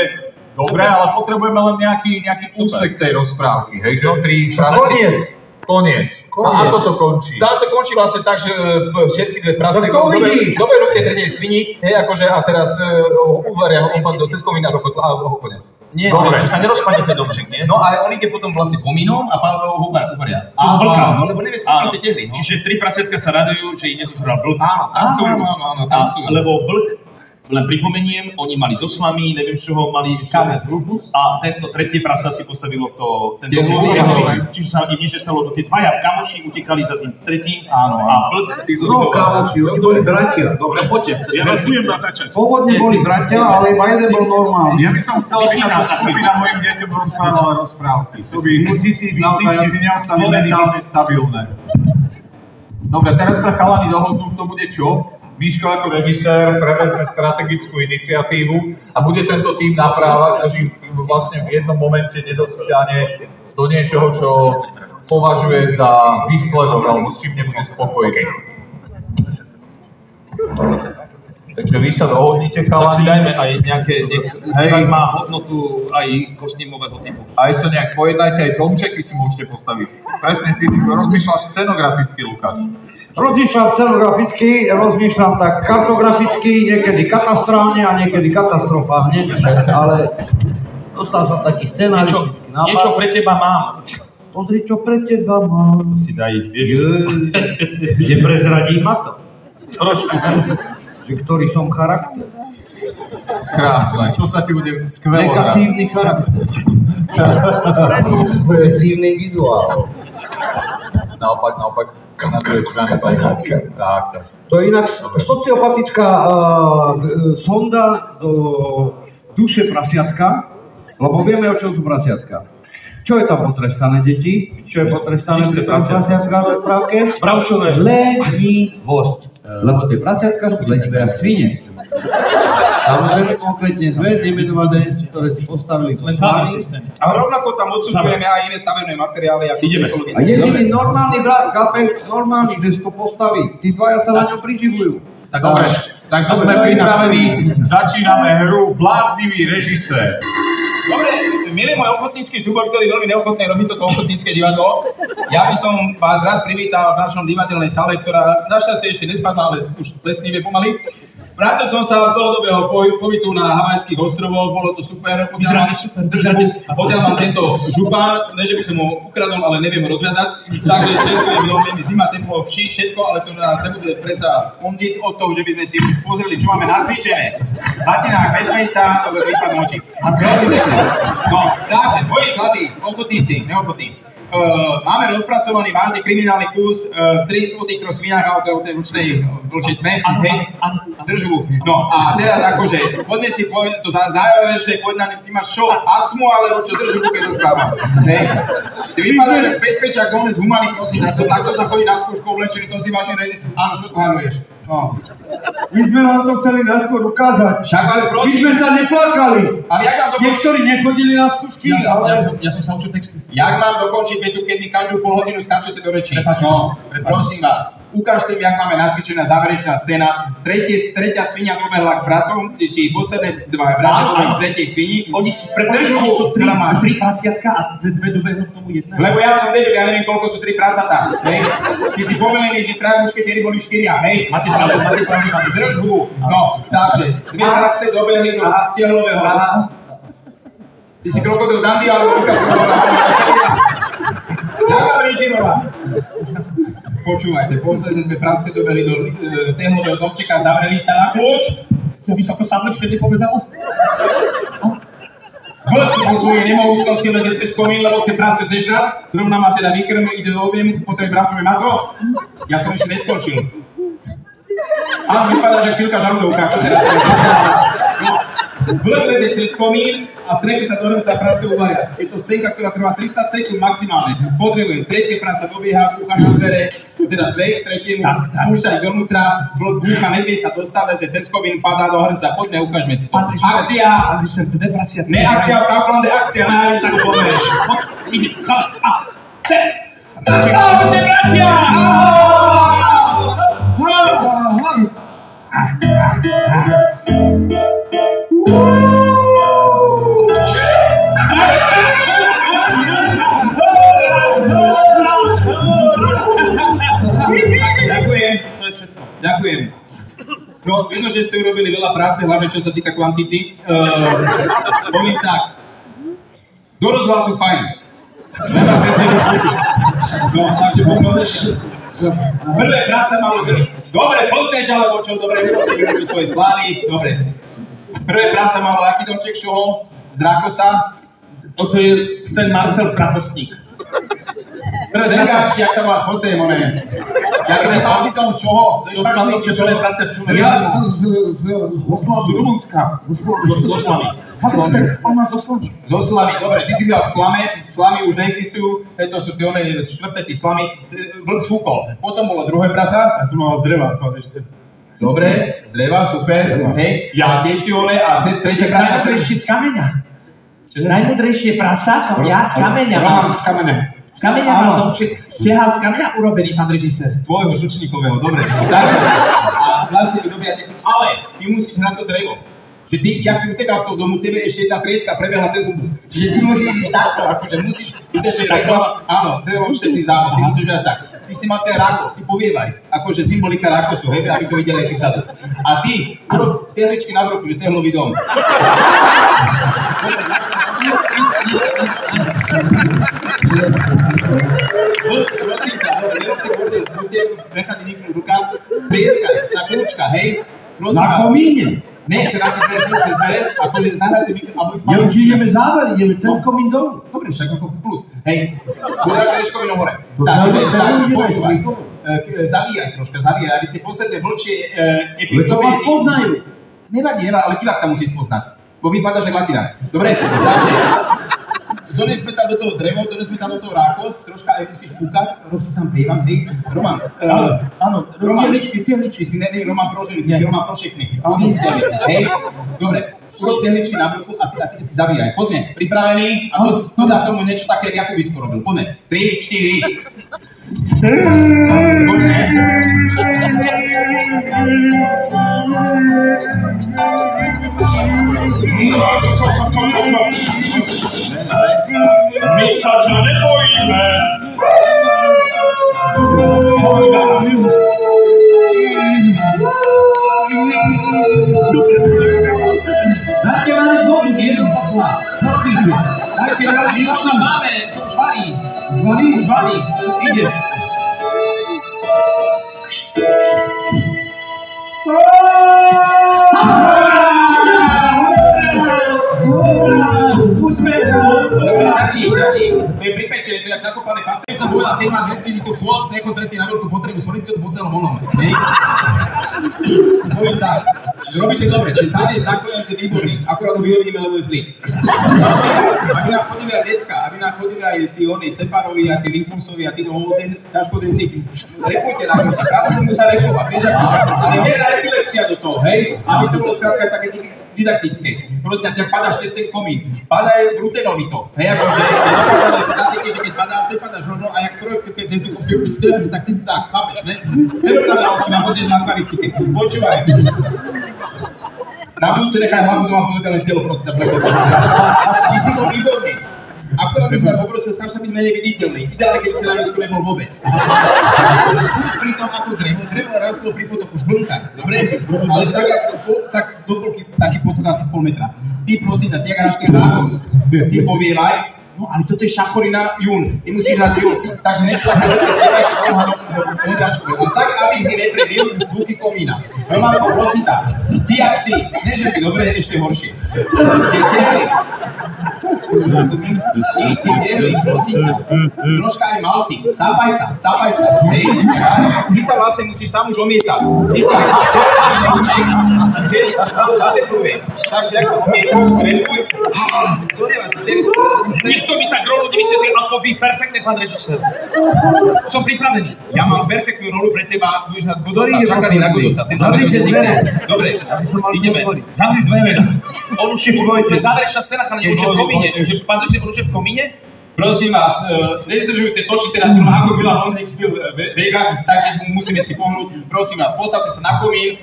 dobre, ale potrebujeme len nejaký úsek tej rozprávky, hej, že? 3 prasiatka. Koniec. A ako to končí? Táto končí vlastne tak, že všetky dve prasy doberú k tej tretej svini, hej, akože a teraz uvaria opak do cez komína do kotla a ho konec. Nie, že sa nerozpadne ten domček, nie? No a on ide potom vlastne komínom a ho uvaria. Vlka. No lebo nevie tie tehly. Čiže 3 prasiatka sa radujú, že ich nezožral vlk. Áno, tancujú. Lebo vlk, len pripomeniem, oni mali so slamy, neviem z čoho, mali ešte lupus a tento tretie prasa si postavilo ten domček. Čiže sa im nič nestalo, tie dvaja kamoši utekali za tým tretím a vlk... No kamoši, oni boli bratia. Dobre, poďte. Ja vás budem natáčať. Pôvodne boli bratia, ale iba jeden bol normálny. Ja by som chcel, aby táto skupina mojim deťom rozprávala rozprávky. To by naozaj asi neostane mentálne stabilné. Dobre, teraz sa chalani dohodnú, kto bude čo. Miško ako režisér prevezme strategickú iniciatívu a bude tento tím naprávať, až ich vlastne v jednom momente nedostane do niečoho, čo považuje za výsledok alebo s čím nebude spokojný. Takže vy sa dohodnite, chalani. Tak si dajme aj nejaké, nech má hodnotu aj kostýmového typu. Aj sa nejak pojednajte, aj domčeky si môžete postaviť. Presne, ty si rozmýšľaš scenograficky, Lukáš. Rozmýšľam scenograficky, rozmýšľam tak kartograficky, niekedy katastrálne a niekedy katastrofálne, ale dostal som taký scenaristický nápad. Niečo pre teba mám. Pozri, čo pre teba mám. Si daj, vieš. Neprezradí ma to. Trošku. Že ktorý som charakter. Krásne, čo sa ti bude skvelo hrať. Negatívny charakter. S poezívnym vizuálom. Naopak, na druhej strane. Tak. To je inak sociopatická sonda do duše prasiatka, lebo vieme, o čom sú prasiatka. Čo je tam potrestané, deti? Čo je potrestané pri tom prasiatka v rozprávke? Bravčové. Lenivosť. Lebo tie prasiatka sú lenivé jak svine. Samozrejme konkrétne dve nemenované, ktoré si postavili zo Slavy. Ale rovnako tam odsudzujeme aj iné stavebné materiály. Ideme. A jediný normálny brat, chápeš? Normálny, že si to postaví. Tí dvaja sa na ňom priživujú. Tak dobre. Takže sme pripravení, začíname hru Bláznivý režisér. Dobre, milý môj ochotnícky súbor, ktorý veľmi neochotne robí toto ochotnícke divadlo. Ja by som vás rád privítal v našom divadelnej sále, ktorá našťastie ešte nespadla, ale už plesnivé pomaly. Vrátil som sa z dlhodobého pobytu na Havajských ostrovoch, bolo to super. Vyzeráte super. Odtiaľ mám tento župán, ne že by som ho ukradol, ale neviem ho rozviazať. Takže českujem veľmi zima, teplo, všetko, ale to nás nebude predsa ondiť od toho, že by sme si pozreli, čo máme nacvičené. Latinák, nesmej sa, vypadnú oči. Prosím pekne. No, takže, moji zlatí, ochotníci, neochotní. Máme rozpracovaný vážny kriminálny kus, 300 o týchto svinách a o tej vlčej tme, hej, držbu. No a teraz akože, poďme si to záverečné pojednanie, ty máš čo, astmu alebo čo držbu, keď rozprávam, hej. Ty vypadáš, že bezpečiak zóne z humany, prosím sa, takto sa chodí na skúšku oblečený, to si vážne reži, áno, čo tu hľaduješ? No. My sme vám to chceli najskôr ukázať. Však vás prosím. My sme sa neflákali. Ale jak mám dokončiť? Niektorí nechodili na skúšky, Ja som sa učil texty. Jak mám dokončiť vetu, keď mi každú pol hodinu skáčete do rečí? No, prosím vás, ukážte mi, jak máme nacvičená záverečná scéna. Tretia svinia dobehla k bratom, či posledné dva bratia dobehli k tretej svini. Oni sú tri prasiatka a dve dobehnú k tomu jednému. Lebo ja som debil, ja neviem, koľko sú tri prasatá. Hej. Ty si pomelený, že traja mušketieri boli 4, hej. Máte pravdu. Drž hubu. No, takže, dve prasce dobehli do tehlového. Ty si krokodil Dandy, alebo Lukas Krokodil. Jak režirová? Počúvajte, posledné dve prasce dobehli do tehlového domčeka, zavreli sa na kľúč. Ja by som to sám lepšie nepovedal. Vlk po svojej nemohúcnosti leze cez komín, lebo chce prasce zežrať. Rovna má teda výkrm, ide do objemu, potrebuje bravčové maso. Ja som ešte neskončil. Áno, vypadá, že pilka žaludovka, čo sa dá Vlk leze cez komín a strepy sa do hrnca prasce uvaria. Je to scénka, ktorá trvá 30 sekúnd maximálne. Potrebujem, tretie prasa dobieha, kúcha na dvere, teda dve, tretiemu, púšťaj dovnútra, vlk búcha, nedvie sa dostať, leze cez komín, padá do hrnca. Poďme, ukážme si to. Akcia! Dve prasiatka. Ne akcia v Kauflande, akcia na Irišku pomereš. Ide, chalak, a, teraz! Ahojte, bratia! Ďakujem. No, vidno, že ste urobili veľa práce, hlavne čo sa týka kvantity. Poviem tak. Do rozhlasu fajn. Treba presne to počuť. No, takže prvé práce malo... Dobre, pozneš, alebo čo? Dobre, si vyrobiť svoje slávy. Dobre. Prvé práce malo aký domček, z čoho? Z Rákosa? To je ten Marcel Krakosník. Zengáč, jak sa máš, poď sem, one. Ja by som ty dom z čoho? Ja z Rumunska. Zo Slavy. Zo Slavy, dobre, ty si bol v Slame, Slamy už neexistujú, to sú tie one štvrté Slamy, vlk sfúkol. Potom bolo druhé prasa. Ja som mal z dreva, dobre, z dreva, super, hej. Ja tiež tie one a tretie prasa. Najmudrejšie z kameňa. Najmudrejšie prasa som ja z kameňa. Roman z kameňa. Z kameňa mal domček, stiehal z kameňa urobený, pán režisér. Z tvojho žučníkového, dobre. Takže, a vlastne vy dobíjate, ale ty musíš hrať to drevo. Že ty, jak si utekal z toho domu, tebe ešte jedna trieska prebehla cez hubu. Čiže ty musíš ísť takto, akože musíš, vidíte, že reklama, áno, drevo odštepný závod, ty musíš hrať tak. Ty si mal ten rákos, ty povievaj, akože symbolika rákosu, hej, aby to videli aj ty vzadu. A ty, tehličky na broku, že tehlový dom. Prosím ťa, nerobte bordel, proste nechať niknúť rukám, trieskaj, tá kľúčka, hej. Na komíne. Ne, že na tie dvere cez dvere, akože zahrajte mikrofón. Ja už ideme záver, ideme cez komín dolu. Dobre, však ako kľud. Hej, budeš Reškovinou hore. Tak, počúvaj. Zavíjaj troška, zavíjaj, aby tie posledné vlčie epitopie... To vás poznajú. Nevadí, ale divák tam musí spoznať. Bo vypadá, že latinák. Dobre, takže... Donesme tam do toho drevo, donesme tam do toho rákos, troška aj musíš fúkať, rob si sám prievan, hej. Roman, áno, Roman, tehličky si neviem, Roman Prožený, ty si Roman Prošekný, hej. Dobre, urob tehličky na bruchu a ty zabíjaj. Poďme, pripravený a to dá tomu niečo také, ako Visko robil. Poďme, 3, 4. Poďme. My sa ťa nebojíme. Dajte variť vodu, nie je to posla. Čo robíte? Dajte variť, čo tam máme, to už varí. Už varí, ideš. Stačí. To je pripečené, to je jak zakopané pastre. Som povedal, ty máš rekvizitu chvost, nechod predtým na veľkú potrebu, svorite to po celom onom. Poviem tak, robíte dobre, ten tanec nakoniec je výborný, akurát ho vyhodíme, lebo je zlý. Aby nám chodili aj decka, aby nám chodili aj tí oni Separovi a tí Rimpulsovi a tí ťažkodenci, repujte na konci, krásne mu sa repovať, vieš ako, ale mierna epilepsia do toho, hej, aby to bolo skrátka také didaktické. Proste, ak padáš cez ten komín, padaj rutenovito. Hej, akože, je dokázané statiky, že keď padáš, nepadáš rovno a jak projekt, keď cez duchovky, tak ty tak, chápeš, ne? Nerob nám na oči, nám môžeš na akvaristike. Počúvaj. Na budúce nechaj hlavu doma povedať len telo, prosím, ty si bol výborný. Akurát by som poprosil, snaž sa byť menej viditeľný. Ideálne, keby si na výsku nebol vôbec. Skús pri tom ako drevo rastlo pri potoku žblnkaj, dobre? Ale tak do polky taký potok asi pol metra. Ty prosím, ty jak hráš ten rákos, ty povielaj, no ale toto je šachorina jún, ty musíš hrať jún. Takže niečo také veľké spievaj si pomáhať do hráčkové. A tak, aby si neprebil zvuky komína. Roman to procitá. Ty jak ty, ne že ty dobre, ešte horšie. Ty vierli, prosím ťa. Troška aj malty. Cápaj sa. Hej, ty sa vlastne musíš sám už omietať. Ty sa vtedy sa sám zatepluje. Takže jak sa omietáš, repuj. Zodievaj sa, tepuj. Nikto mi tak rolu nevysvetlil ako vy, perfektne, pán režisér. Som pripravený. Ja mám perfektnú rolu pre teba, budeš na Godota, čakaný na Godota. Zavrite dvere. Dobre, Ideme. Zavri dvere. On už je záverečná scéna, chalani, on už je v komíne. Pán režisér, on už je v komíne? Prosím vás, nezdržujte točiť teraz, ako Milan Ondrejk spil Vega, takže musíme si pohnúť. Prosím vás, postavte sa na komín.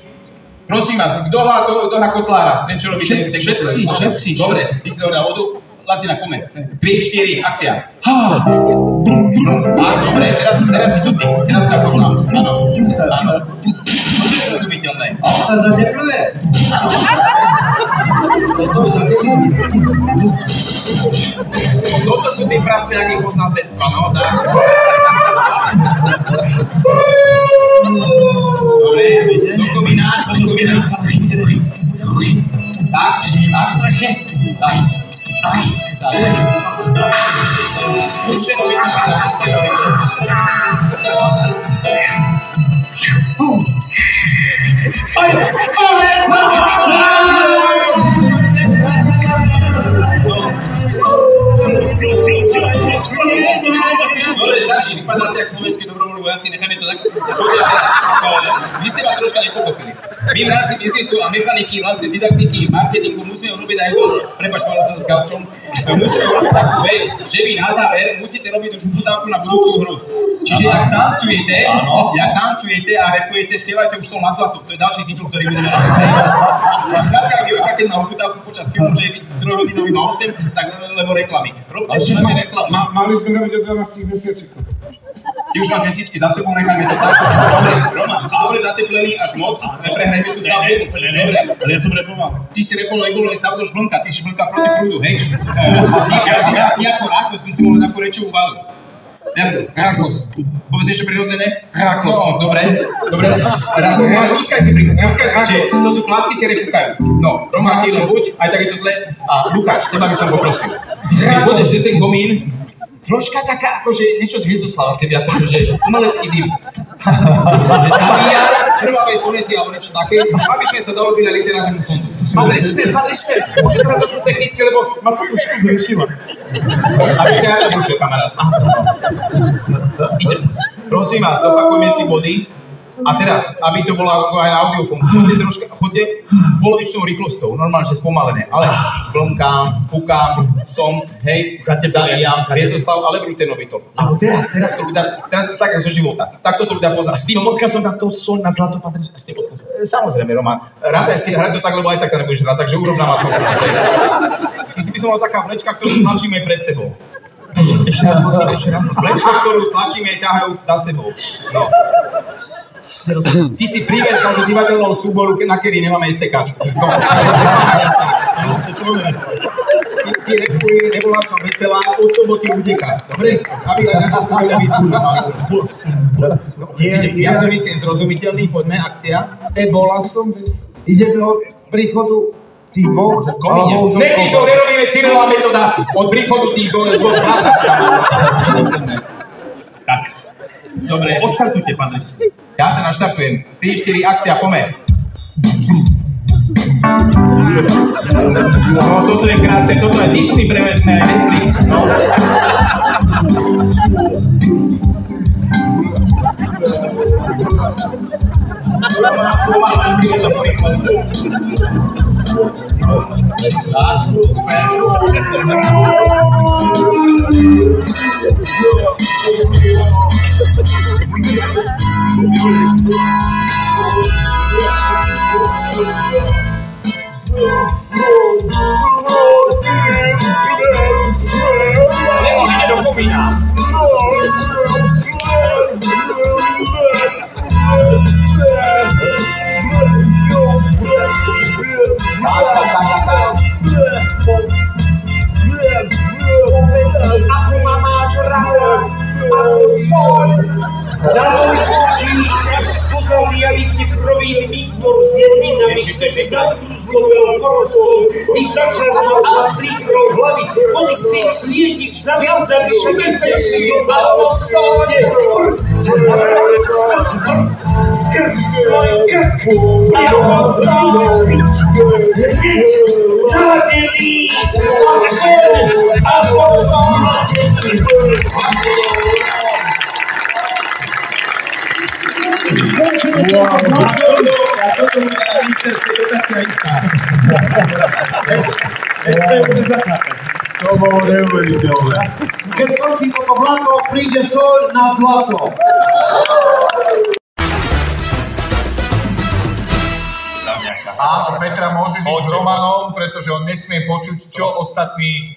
Prosím vás, kto hrá kotlára? Ten, čo robí ten kotlára? Všetci. Dobre, ty si zohral vodu. Latina, poďme. 3, 4, akcia. Tak, dobre, teraz si to ty. Teraz tak poznám. Áno. To je zrozumiteľné. A on sa zatepluje. Toto je zatepluje. Toto sú tí prasiaky poznanstevstva, no tak. Dobre, do komína. Tak, strašne. Tak. Už je to dobre, stačí, vypadáte jak slovenskí dobrovoľní vojaci, necháme to tak. Vy ste ma troška nepochopili. My v rámci biznisu a mechaniky, vlastne didaktiky, marketingu musíme urobiť aj prepáč, povedal som s gaučom, musíme urobiť takú vec, že vy na záver musíte robiť už uputávku na budúcu hru. Čiže jak tancujete a repujete, spievajte už som na zlato, to je ďalší titul, ktorý budeme robiť. Skrátka, ak vyroká, keď má uputávku počas filmu, že je 3-hodinový má 8, tak lebo reklamy. Robte už máme reklamy. Mali sme robiť od 12 mesiačikov. Ty už máš mesiačky za sebou, necháme to tak. Dobre, Roman, si dobre zateplený až moc, neprehrajme tú stavbu. Dobre, Ale ja som repoval. ty si repol, nebol len sa budeš blnka, ty si blnka proti prúdu, hej? Ty ako rákos by si mohol takú rečovú vadu. Rákos. Povedz ešte prirodzené? Rákos. No, dobre. Rákos, ale púskaj si, že to sú klásky, ktoré kúkajú. No, Roman, ty len buď, aj tak je to zle. A Lukáš, teba by som poprosil. Keď pôjdeš cez ten komín, troška taká, akože niečo z Hviezdoslava, keby akože umelecký dym. Že zabíja krvavé sonety alebo niečo také, aby sme sa dohodli na literárnemu fondu. Pán režisér, môže to trošku technicky, lebo Ma to trošku zrešila. Aby ťa nezrušil, kamarát. Prosím vás, opakujme si body. A teraz, aby to bolo ako aj audiofón, choďte polovičnou rýchlosťou, normálne, že spomalené, ale blomkám, pukám, som, hej, zabíjam, Viezoslav, ale vrútenovito. Alebo teraz to ľudia, teraz je to tak, zo života. Takto to ľudia poznám. S tým odkazom na to soľ na zlato, pán Drž, s tým odkazom. Samozrejme, Roman, hraj to tak, lebo aj tak to nebudeš hrať, takže urob nám aspoň. Ty si by som mal taká vlečka, ktorú tlačíme pred sebou. Ešte raz, prosím, ešte raz. Vlečka, ktorú tlačíme ťahajúc za sebou. No. Ty si priviezol, že divadelnou súboru, na ktorý nemáme STKčku. No, ty repuj, nebola som veselá, od soboty uteká. Dobre? Aby aj na čas ľudia vyslúžili. Ja si myslím zrozumiteľný, poďme, akcia. Nebola som veselá. Ide do príchodu tých dvoch, alebo už... Ne, týto nerobíme Cyrilová metóda od príchodu tých dvoch prasacká. Tak. Dobre. Odštartujte, pán Drž. Ja to naštartujem. 3, 4, akcia, poďme. No, toto je krásne, toto je Disney, prevezme aj Netflix. No. Nemôžete do komína. Ako ma máš rada, ako sol. Na môj oči však spozal javiť ti krový miktor s jedinami, ktorý zadrúzgoval porostom, ty začarnal sa príkrov hlavy, pody s tým sliedič, zaviazal všedezdejší, ako solte, skrz svoj krk, ako zároviť, hneď nadený, ako zárodený. To bolo neuveriteľné. Keď končí toto blato, príde soľ na zlato. Áno, Petra, môžeš ísť s Romanom, pretože on nesmie počuť, čo ostatní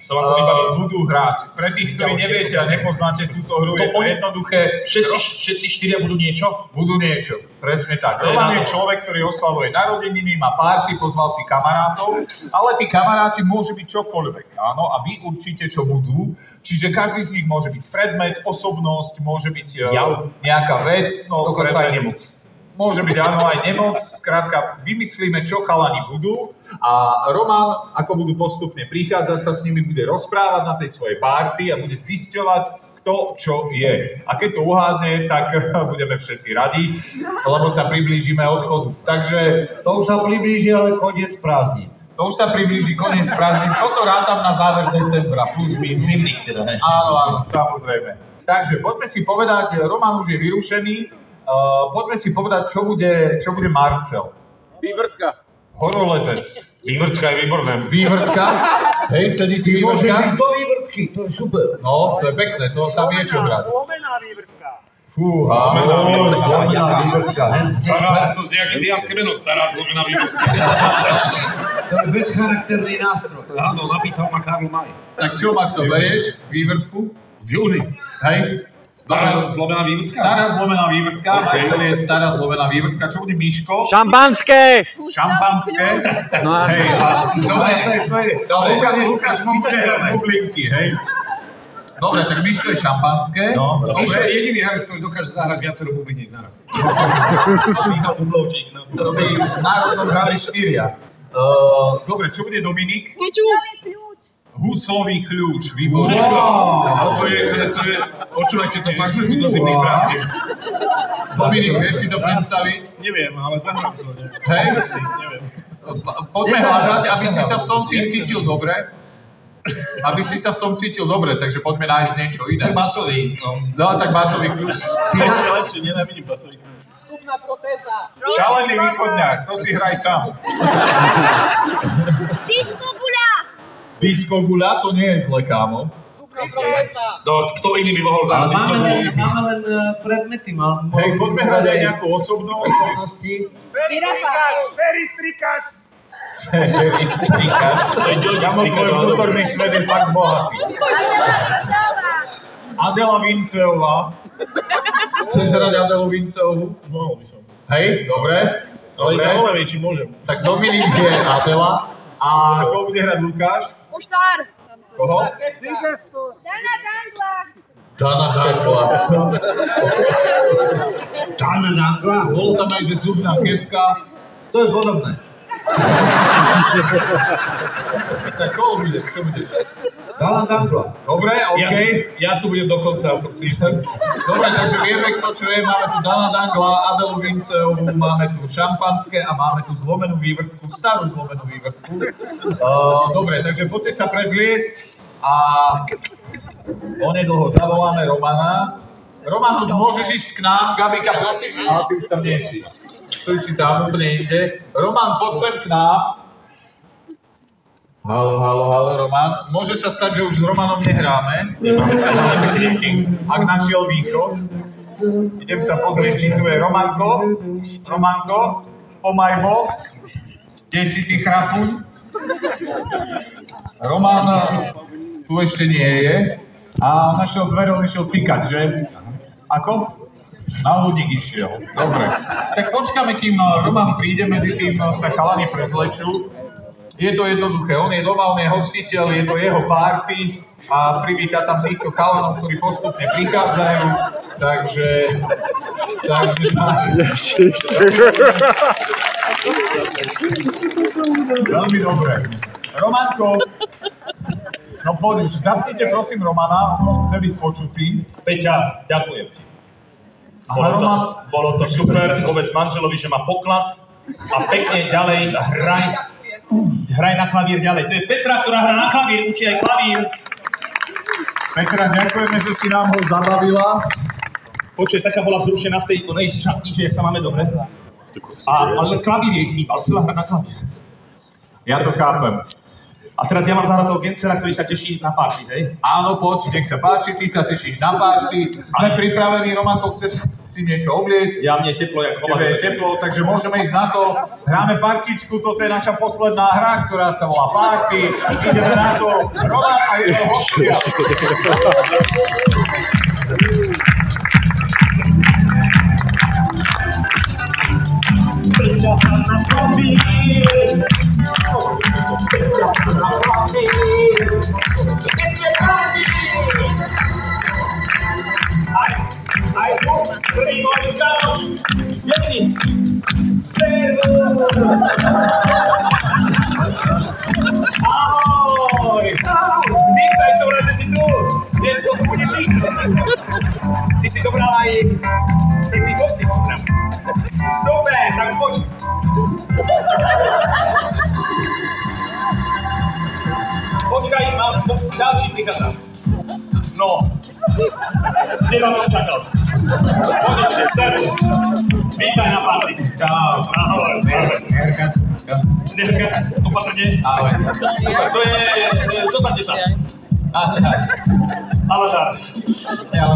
budú hrať. Pre tých, ktorí neviete a nepoznáte túto hru, je to jednoduché. Všetci štyria budú niečo? Budú niečo, presne tak. Roman je človek, ktorý oslavuje narodeniny, má party, pozval si kamarátov, ale tí kamaráti môžu byť čokoľvek, áno, a vy určite, čo budú. Čiže každý z nich môže byť predmet, osobnosť, môže byť nejaká vec, no dokonca aj nemoc. Môže byť áno aj nemoc, skrátka vymyslíme, čo chalani budú a Roman, ako budú postupne prichádzať, sa s nimi bude rozprávať na tej svojej party a bude zisťovať, kto čo je. A keď to uhádne, tak budeme všetci radi, lebo sa priblížime odchodu. Takže... To už sa priblíži, ale koniec prázdnin. To už sa priblíži koniec prázdnin. Toto rátam na záver decembra, plus minus. Zimných teda, hej. Áno, samozrejme. Takže poďme si povedať, Roman už je vyrušený, poďme si povedať, čo bude Marcel. Vývrtka. Horolezec. Vývrtka je výborné. Vývrtka? Hej, sedí ti Môžeš vývrtka? ísť do vývrtky, to je super. No, to je pekné, to tam je čo hrať. Zlomená vývrtka. Fúha. Zlomená vývrtka. To je nejaké diánske meno, stará zlomená vývrtka. To je bezcharakterný nástroj. Áno, napísal ma Karl May. Tak čo, Marco, berieš vývrtku? V júni. Hej? Stará zlomená vývrtka? Stará zlomená vývrtka, Marcel je stará zlomená vývrtka. Čo bude Miško? Šampanské. Šampanské? No. Hej, a to je... Lukáš, môžete bublinky, hej? Dobre, tak Miško je šampanské. No, Miško je jediný herec, ktorý dokáže zahrať viacero bubliniek naraz. Michal Bublovčík, no. Dobrý, v národnom hrali 4. Dobre, čo bude Dominik? Huslový kľúč, výborné. Ale to je, počúvajte, to fakt sme tu do zimných prázdnin. Dominik, vieš si to predstaviť? Neviem, ale zahrám to. Hej? Neviem. Poďme hľadať, aby si sa v tom tým cítil dobre. aby si sa v tom cítil dobre, takže poďme nájsť niečo iné. Tak basový. No tak basový kľúč. Ešte lepšie, nenávidím basový kľúč. Šalený východňák, to si hraj sám. Disco guľa, to nie je zle, kámo. No, kto iný by mohol zahrať disco guľu? Máme len predmety. Hej, poďme hrať aj nejakú osobnosť. Peristrikač! Kámo, tvoj vnútorný svet je fakt bohatý. Adela Vinceová. Chceš hrať Adelu Vinceovú? Mohol by som. Hej, dobre. Ale zaujímavé, či môžem. Tak Dominik je Adela. A koho bude hrať Lukáš? Muštár. Koho? Dana Dangla. Dana Dangla? Bolo tam aj, že zubná kevka. To je podobné. Tak koho bude? Čo budeš? Dana Dangla. Dobre, okej. Ja tu budem dokonca, som si istý. Dobre, takže vieme, kto čo je. Máme tu Dana Dangla, Adelu Vinceovú, máme tu šampanské a máme tu zlomenú vývrtku, starú zlomenú vývrtku. Dobre, takže poďte sa prezliesť a onedlho zavoláme Romana. Roman, už môžeš ísť k nám. Gabika, prosím. Ale ty už tam nie si. Ty si tam úplne inde. Roman, poď sem k nám. Haló, Roman. Môže sa stať, že už s Romanom nehráme. Ak našiel východ. Idem sa pozrieť, či tu je Romanko. Romanko, pomajbo. Kde si ty chrapuň? Roman tu ešte nie je. A našiel dvere, on išiel cikať, že? Ako? Na ľudník išiel. Dobre. Tak počkáme, kým Roman príde, medzi tým sa chalani prezlečú. Je to jednoduché, on je doma, on je hostiteľ, je to jeho party a privíta tam týchto chalanov, ktorí postupne prichádzajú, takže tak. Veľmi dobre. Romanko, no poď už, zapnite prosím Romana, on už chce byť počutý. Peťa, ďakujem ti. Roman, Bolo to super, povedz manželovi, že má poklad a pekne ďalej hraj na klavír ďalej. To je Petra, ktorá hrá na klavír, učí aj klavír. Petra, ďakujeme, že si nám ho zabavila. Počuj, taká bola vzrušená v tej onej šatni, že jak sa máme dobre. Ale klavír jej chýbal, chcela hrať na klavír. Ja to chápem. A teraz ja mám zahrať toho Gencera, ktorý sa teší na party, hej? Áno, poď, nech sa páči, ty sa tešíš na party. Sme pripravení, Romanko, chceš si niečo obliecť? Ja mne teplo, jak Tebe je teplo, takže môžeme ísť na to. Hráme partičku, toto je naša posledná hra, ktorá sa volá Party. Ideme na to. Roman a jeho hostia. Ahoj! Vítaj, som rád, že si tu. Dnes to budeš žiť. Si zobral aj pekný kostým. Super, tak poď. Počkaj, mám ďalší prichádza. No, teba som čakal. Konečne, servus. Vítaj na party. Čau. Ahoj. Nerkať, opatrne. Ahoj. Super, to je, zostavte sa. Aladar.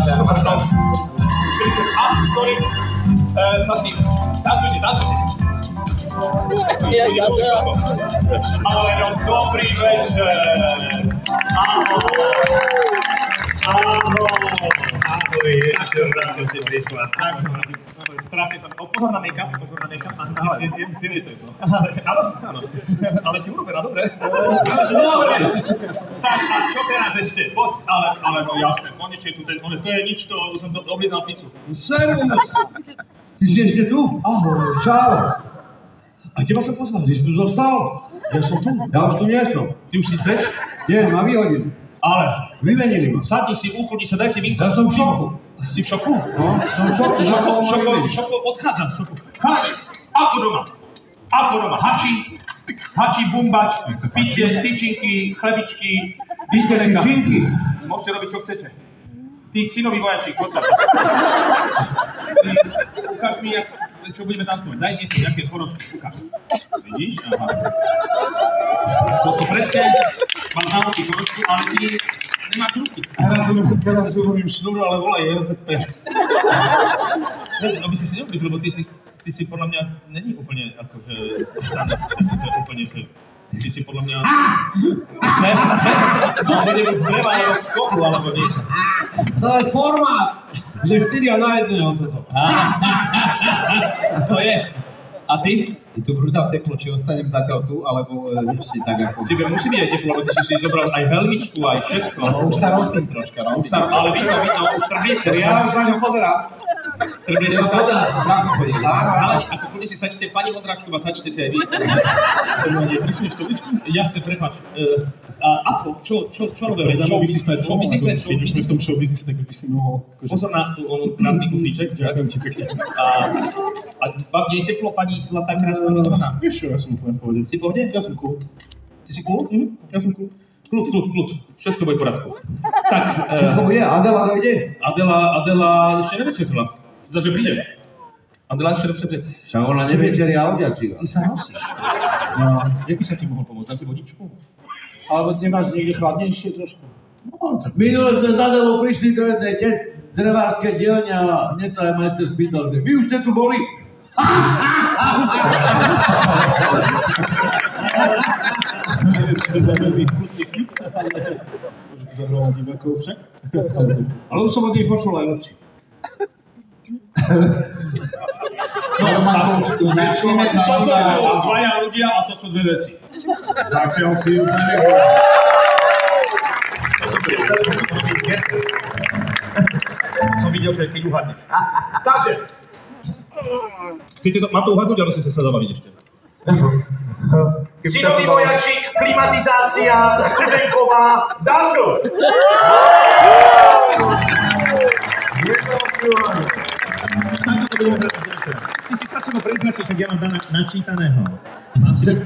Super, no. 40, sorry. Prosím, tancujte. Ale no, dobrý večer. Ahoj, ja som rád, že si prišla. Tak som rád. Strašne som... Pozor na make-up. Ty je to. Áno. Ale si urobená, dobre. Tak, a čo teraz ešte? Poď, ale no jasné, konečne tu ten... To je nič, to som objednal pizzu. Servus! Ty si ešte tu? Ahoj. Čau. A teba som pozval. Ty si tu zostal? Ja som tu. Ja už tu nie som. Ty už si preč? Nie, ma vyhodili. Ale vymenili ma. Sadni si, uchudni sa, daj si vínko. Ja som v šoku. Si v šoku? No, som v šoku. Šoku, odchádzam v šoku. Chalani, ako doma? Hači, bumbač, pičie, tyčinky, chlebičky, Vy ste tyčinky. Môžete robiť, čo chcete. Ty, synový vojačík, poď sa. Ukáž mi, čo budeme tancovať. Daj niečo, nejaké chorošky, ukáž. Vidíš? Aha. Toto presne, máš na ruky chorošku, ale ty nemáš ruky. Teraz urobím šnúru, ale volaj RZP. No by si neublížil, lebo ty si podľa mňa není úplne akože štandard, úplne, že ty si podľa mňa... Alebo nebuď z dreva, alebo z kopu, alebo niečo. To je formát, že 4 na 1 toto. To je. A ty? Je to brutál teplo, či ostanem zatiaľ tu, alebo ešte tak ako... Tebe musí byť aj teplo, lebo ty si zobral aj helmičku, aj všetko. No, už sa rosím troška, no. Ale vidno, už trbliece sa. Ja už na ňu pozerám. Trbliece sa. Ale ako kľudne si sadíte, pani Vondráčková, sadíte si aj vy. To ma neprisunieš stoličku? Jasne, prepáč. A ako? Čo robíme? Show business? Keď už sme v tom show business, tak by si mohol... Pozor na tú krásny kufríček. Ďakujem ti pekne. A vám nie je teplo, pani Zlatá krásna Milovaná? Vieš čo, ja som úplne v pohode. Si v pohode? Ja som cool. Ty si cool? Ja som cool. Kľud. Všetko bude v poriadku. Tak, Všetko bude? Adela dojde? Adela ešte nevečerila. Zdá, že príde. Adela ešte nevečerila. Však ona nevečeria odjačila. Ty sa nosíš. No, jak by sa ti mohol pomôcť? Dám ti vodičku? Alebo nemáš niekde chladnejšie trošku? Minule sme za Adelou prišli do jednej drevárskej dielne a hneď sa aj majster spýtal, že vy už ste tu boli? Neviem, či to bol veľmi vkusný vtip, ale môže to zabrala divákov však. Ale už som od nej počul aj lepší. Toto sú dvaja ľudia a to sú dve veci. Začal si ju na nebo. Som videl, že keď uhadneš. Takže, mám to uhadnúť, alebo si sa zabaviť ešte? Synový vojačík, klimatizácia, studenková, Danko! Ty si strašne ma preznačil, že ja mám načítaného.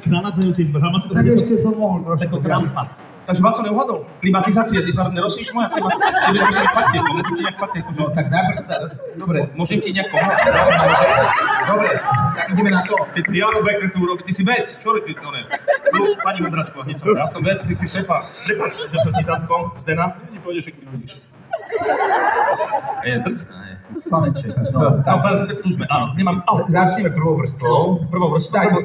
Zanadzajúci, má sa to... Tak ešte som mohol trošku. Tako Trumpa. Takže vás som neuhadol. Klimatizácia, ty sa nerozsíš moja klimatizácia. Ty musím faktiť, môžem ti nejak faktiť. No tak dobre. Môžem ti nejak pomôcť. Dobre, tak ideme na to. Ty Jano Becker tu urobí, ty si vec. Čo robí to ne? Pani Vondračková, hneď som. Ja som vec, ty si šefa. Prepač, že som ti zatkol, Zdena. Nepôjdeš, ak ty hodíš. Je drsná, je. Slaneček. No, tu sme, áno. Nemám... Začneme prvou vrstvou. Prvou vrstvou.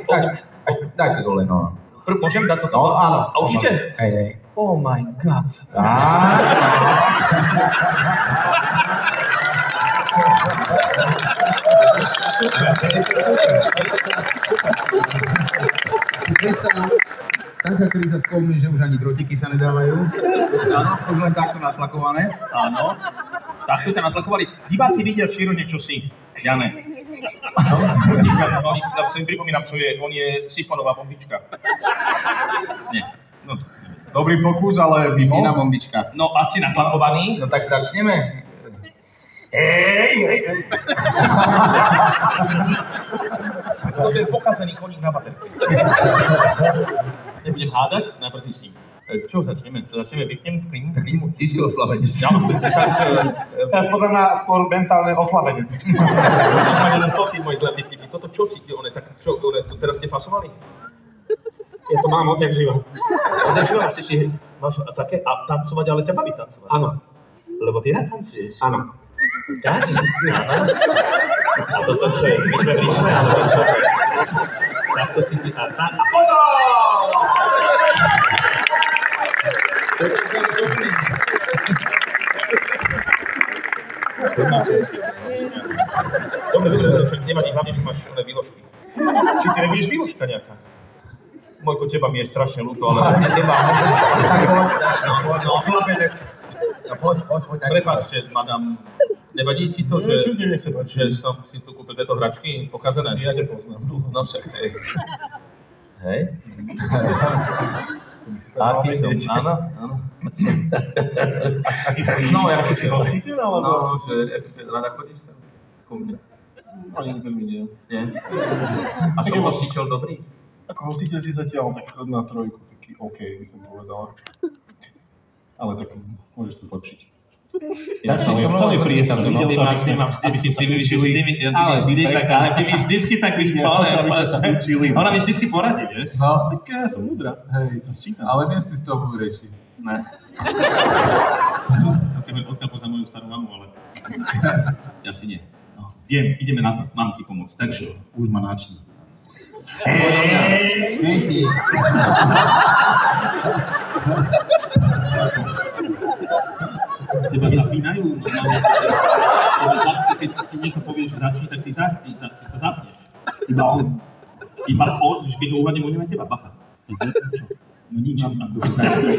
Daj to dole, no. Môžem dať toto? No, áno. A určite? Hej. Oh my god. Taká kríza s kovmi, že už ani drotiky sa nedávajú. Áno, už len takto natlakované. Áno. Takto ťa natlakovali. Diváci vidia v Širone čosi, Jane. Oni sa im pripomínam, čo je, on je sifonová bombička. Nie. No. Dobrý pokus, ale Iná bombička. No a si natlakovaný? No tak začneme. Hej. To je pokazený koník na baterke. Nebudem hádať, najprv si s tým. Čo začneme? Vypnem klímu? Ty si oslavenec. Podľa mňa skôr mentálne oslavenec. Čo sme jeden tým môj zlatý typy. Toto čo si ti, teraz ste fasovali? Ja to mám odjak živa. Odjak živa, ešte si máš také, a tancovať, ale ťa baví tancovať. Áno. Lebo ty natancuješ. Áno. Káži? Áno. A toto čo je? Cvičme príčme, alebo čo? Takto si ty... A pozor! Dobre, však nevadí, hlavne, že máš oné výložky. Či ty nebudeš výložka nejaká? Mojko, teba mi je strašne ľúto, ale... Hlavne teba. No, slabenec. No poď. Prepáčte, madam, nevadí ti to, že som si tu kúpil tieto hračky pokazené? Ja ťa poznám. No však, hej. Hej? Aký som, áno. Aký si? No, aký si hostiteľ, alebo? No, že ešte rada chodíš sem? Ku mne. Ani veľmi nie. Nie? A som hostiteľ dobrý? Ako hostiteľ si zatiaľ tak na trojku, taký OK, by som povedal. Ale tak môžeš to zlepšiť. Ja som celý priestor, videl to, aby ty mi vždycky tak vyšpal. Ona mi vždycky poradí, vieš? No, tak ja som múdra. Hej, to sčítam. Ale nie si z toho múdrejší. Ne. Som si odkiaľ poznám moju starú mamu, ale ja si nie. No, viem, ideme na to, mám ti pomôcť, takže už ma načne. Teba zapínajú, keď niekto povie, že začni, tak ty sa zapneš. Iba on, keď ho uhľadím, on nemá teba, bacha. Čo? No nič, akože začni.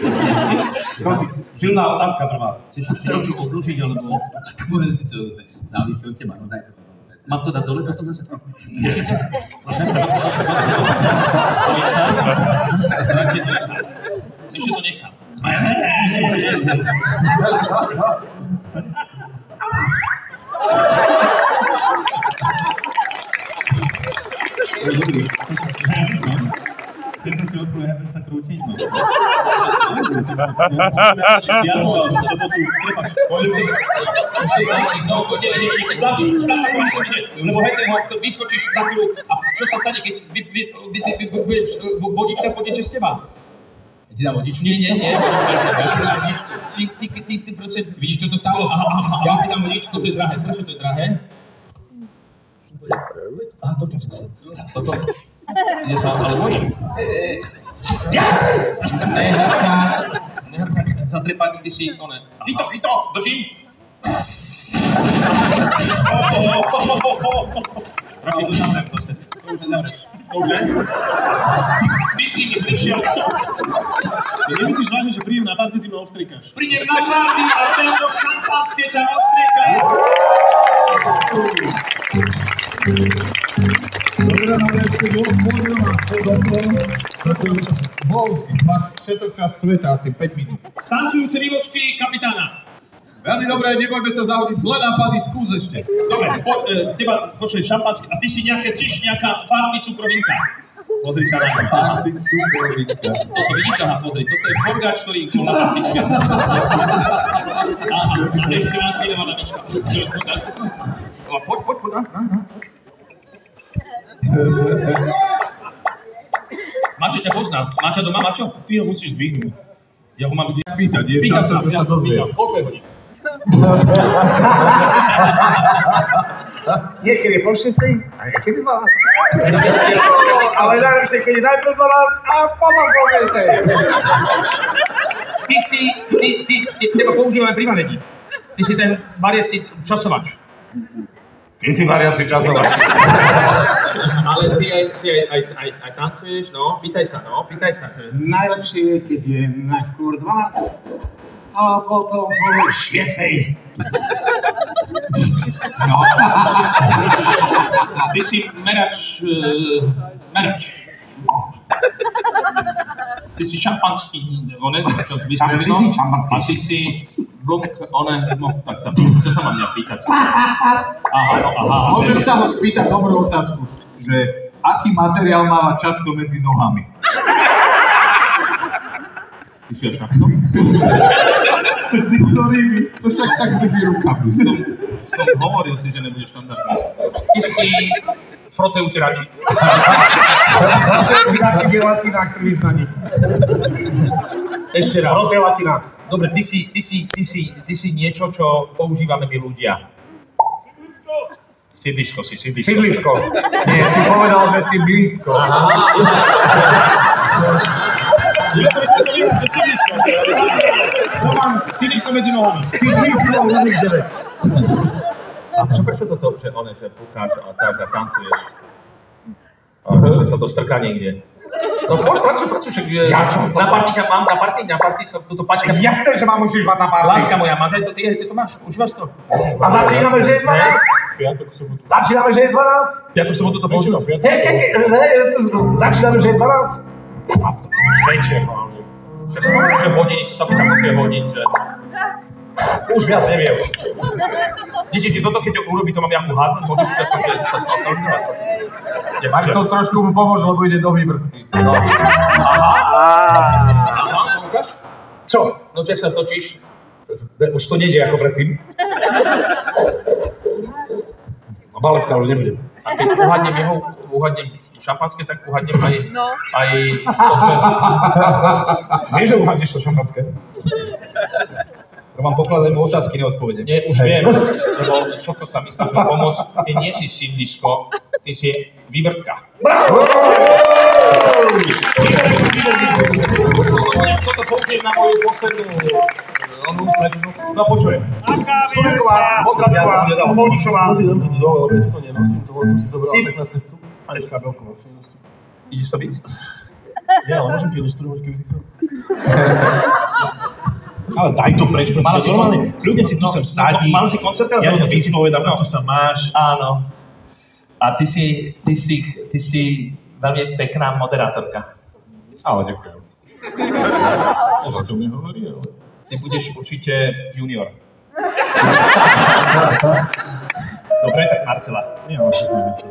Silná otázka prvá. Chceš ešte niečo odložiť, alebo... Závisí od teba, no daj toto. Mám to dať dole, toto zase? Môžete? Ešte to nechám. Tento si odpovie, ten sa krúti. Ja to mám v sobotu, prepáč, poviem si, už to tlačík, no, keď tlačíš, lebo hej, vyskočíš za chvíľu a čo sa stane, keď vodička poteče z teba? Ja ti dám vodičku? Nie. Ja ti dám vodičku. Ty proste, vidíš, čo to stalo? Ja ti dám vodičku, to je drahé, strašne to je drahé. Aha, toto zase. Toto. Ja sa ale bojím. Nehrkať, zatrepať, ty si, one. Chyto, držím. Radšej to zavriem zase. To už nezavrieš. To už ne? Ty si mi prišiel. Ty nemyslíš vážne, že príjem na party, ty ma ostrikáš. Prídem na party a tento šampanské ťa ostrieka. Dobre, ešte Volsky, máš všetok čas sveta, asi 5 minút. Tancujúce vývočky kapitána. Veľmi dobré, nebojme sa zahodiť zlé nápady, skús ešte. Dobre, teba počuje šampanské a ty si nejaká party cukrovinka. Pozri sa na to. Party cukrovinka. Toto vidíš, aha, pozri, toto je forgáč, ktorý kola partička. Aha, a ešte vás vydává na myška. Poď, na. Mačo ťa pozná. Máča doma, Mačo? Ty ho musíš zdvihnúť. Ja ho mám Spýtať, je Pýtam šanca, že sa dozvieš. Koľko je hodín? Niekedy je po 6, a niekedy 12. Ale najlepšie, keď je najprv 12 a potom po 6. Teba používame pri varení. Ty si ten variaci časovač. Ty si variaci časovač. Ale ty aj tancuješ, no, pýtaj sa. Že... Najlepšie je, keď je najskôr 12 a potom po 6. No. Ty si merač. Ty si šampanský, čo si vysvetlil, a ty si blok, no, tak sa, čo sa mám mňa pýtať? Aha. Môžeš sa ho spýtať dobrú otázku, že aký materiál máva často medzi nohami? Ty si až takto? Medzi ktorými? No však tak medzi rukami. Som hovoril si, že nebudeš tam dať. Ty si frote utierači. Frote utierači je latinák pri vyznaní. Ešte raz. Frote latinák. Dobre, ty si niečo, čo používame my ľudia. Sídlisko. Sídlisko. Nie, si povedal, že si blízko. Ja som myslel, že sídlisko. Sídlisko medzi nohami. Sídlisko nových 9. A prečo toto, že púkáš a tak a tancuješ? A že sa to strká niekde. No prečo, však na party som túto paťka... Jasné, že ma musíš mať na party. Láska moja, máš aj to, ty to máš, užívaš to? A začíname, že je 12? Piatok, sobotu. Začíname, že je 12? Piatok, sobotu to počúvam. Začíname, že je 12? Večer, však som hovoril, že hodiny, sa pýtam, koľko je hodín, že... Už viac neviem. Deti, toto keď urobí, to mám ja uhádnuť, môžeš akože sa skonsolidovať trošku. Marcel trošku mu pomôže, lebo ide do vývrtky. Aha, ukáž? Čo? no čak sa točíš, už to nejde ako predtým. A baletka už nebudem. A keď uhadnem šampanské, tak uhadnem aj to, že... Vieš, že uhadneš to šampanské? Roman, pokladaj mu otázky, neodpovede. Nie, už viem, lebo všetko sa mi snažil pomôcť. Ty nie si sídlisko, ty si vývrtka. Bravo! Toto použijem na moju poslednú slečnu. No počujem. Studenková, Modradková, Polničová. Si dám to dole, lebo ja to nenosím, to som si zobral tak na cestu. Aj kabelku vlastne nosím. Ideš sa byť? Ja, ale môžem ti ilustrovať, keby si chcel. Ale daj to preč, prosím. Normálne, kľudne si tu sem sadí. Mal si koncert? Ja ťa vyspovedám, ako sa máš. Áno. A ty si veľmi pekná moderátorka. Ale ďakujem. Možno to mi hovorí, ale... Ty budeš určite junior. Dobre, tak Marcela. Ja mám 6 nemyslím.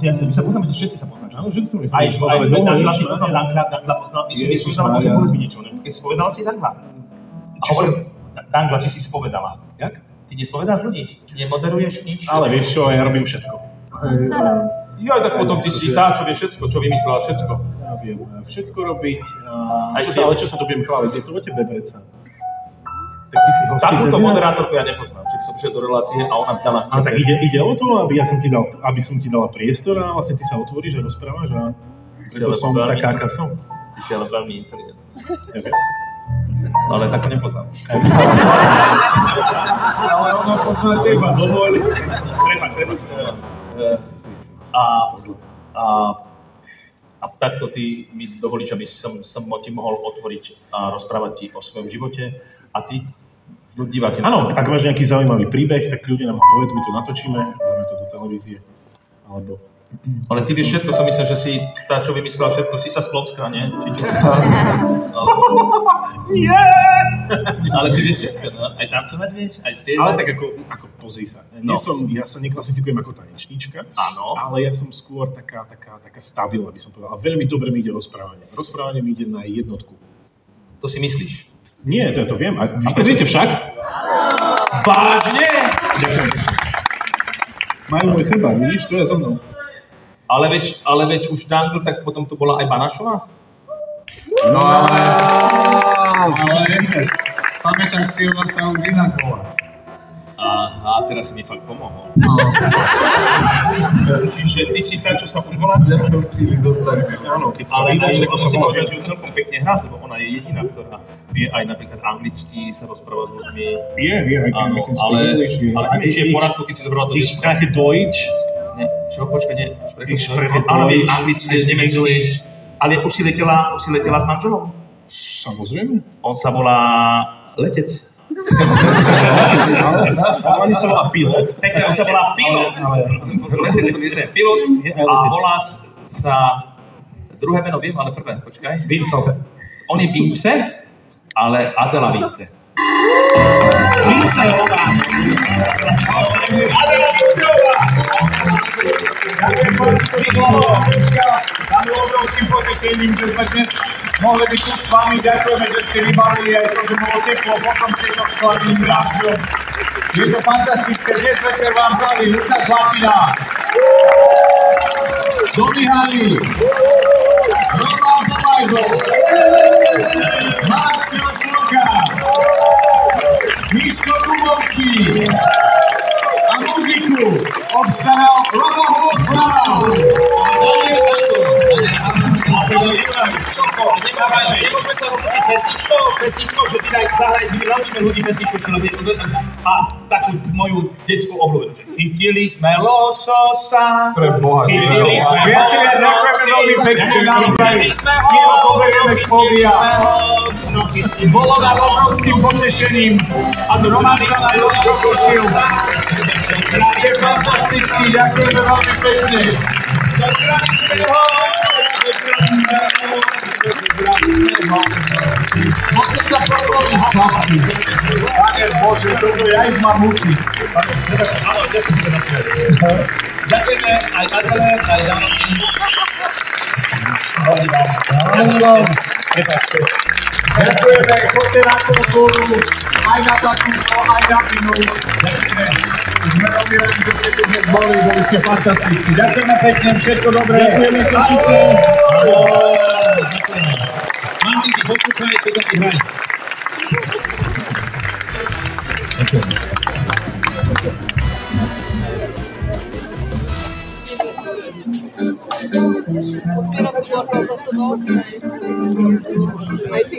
My sa poznáme, všetci sa poznáš. Áno, všetci sa myslím. Aj Dangla si poznal, Dangla poznal. My si spovedala, môžem povedz mi niečo. Keď si spovedala si Dangla? Dangla, či si spovedala? Jak? Ty nespovedáš ľudí? Nemoderuješ nič? Ale vieš čo, ja robím všetko. Jo, tak potom ty si tá, čo vie všetko, čo vymyslela všetko. Ja viem všetko robiť. Ale čo sa tu budem chváliť? Je to o tebe predsa. Tak ty si hostí, takúto moderátorku ja nepoznám, že by som prišiel do relácie a ona mi dala... Ale tak ide o to, aby som ti dala priestor a vlastne ty sa otvoríš a rozprávaš a preto som taká, aká som. Ty si ale veľmi inteligentný. Ja viem. Ale tak to nepoznám. Ale ona pozná teba, dovolí. Prepač. A takto ty mi dovolíš, aby som ti mohol otvoriť a rozprávať ti o svojom živote a ty, diváci... Áno, ak máš nejaký zaujímavý príbeh, tak ľudia nám povedz, my to natočíme, dáme to do televízie, alebo... Ale ty vieš všetko, som myslel, že si tá, čo vymyslela všetko, si sa sklopská, nie? Nie! Ale ty vieš všetko, no? Aj tancovať vieš? Aj spievať? Ale tak ako pozri sa. Ja sa neklasifikujem ako tanečníčka, ale ja som skôr taká stabilná, by som povedal. A veľmi dobre mi ide rozprávanie. Rozprávanie mi ide na jednotku. To si myslíš? Nie, to ja to viem. A vy to viete však? Vážne? Ďakujem. Majú môj chrbát, vidíš? To je so mnou. Ale veď už Dangl, tak potom tu bola aj Banašová? No ale pamätáš si, ona sa už inak bola. Aha, teraz si mi fakt pomohol. Čiže ty si tá, čo sa už volá? Lektorčík zostane. Áno, keď sa vydáš, tak musím povedať, že ju celkom pekne hrá, lebo ona je jediná, ktorá vie aj napríklad anglicky sa rozpráva s ľuďmi. Áno, ale je v poradku, keď si dobrala to Ich spreche Deutsch. Nie, čo, počkaj, nie. Ich spreche Áno, Deutsch. anglicky, nemecky. Ale už si letela s manželom? Samozrejme. On sa volá Letec. Oni sa volá Pilot. On sa volá Pilot. Pilot a volá sa... Druhé meno viem, ale prvé, počkaj. Vinco. On je Vince, ale Adela Vince. Vinceová. Adela Vinceová! Nám je obrovským potešením, že sme dnes mohli byť tu s vami. Ďakujeme, že ste vybavili aj to, že bolo teplo, potom ste to skladili krásne. Je to fantastické. Dnes večer vám praví Lukáš Latina, Domi Hali, Roman Pomajdo, Marcel Kulka, Miško Dubovčík a muziku obstaral Roman Voclav. Nemôžeme sa robiť pesničkou, že ty naučíme ľudí pesničku, čo robí. A takú moju detskú obľúbenú, že chytili sme lososa. Pre Boha. Chytili sme ho. Priatelia, ďakujeme veľmi pekne naozaj. My vás oberieme z pódia. Bolo nám obrovským potešením. A z Roman sa na Jožko košil. Ste fantastickí, ďakujeme veľmi pekne. Zobrali sme ho. Poďte sa pokloniť, chlapci. Pane Bože, toto ja ich mám učiť. Áno, dnes si to naspievali. Ďakujeme aj Adele, aj Janovi. Ahoj vám. Ahoj vám. Ďakujeme, chodte na kultúru, aj na tatúko, aj na pinu. Ďakujeme. Sme veľmi radi, že ste tu dnes boli ste fantastickí. Ďakujeme pekne, všetko dobré. Ďakujeme, Košice. Mantinky, poslúchaj, keď ti hraj. Aj ty.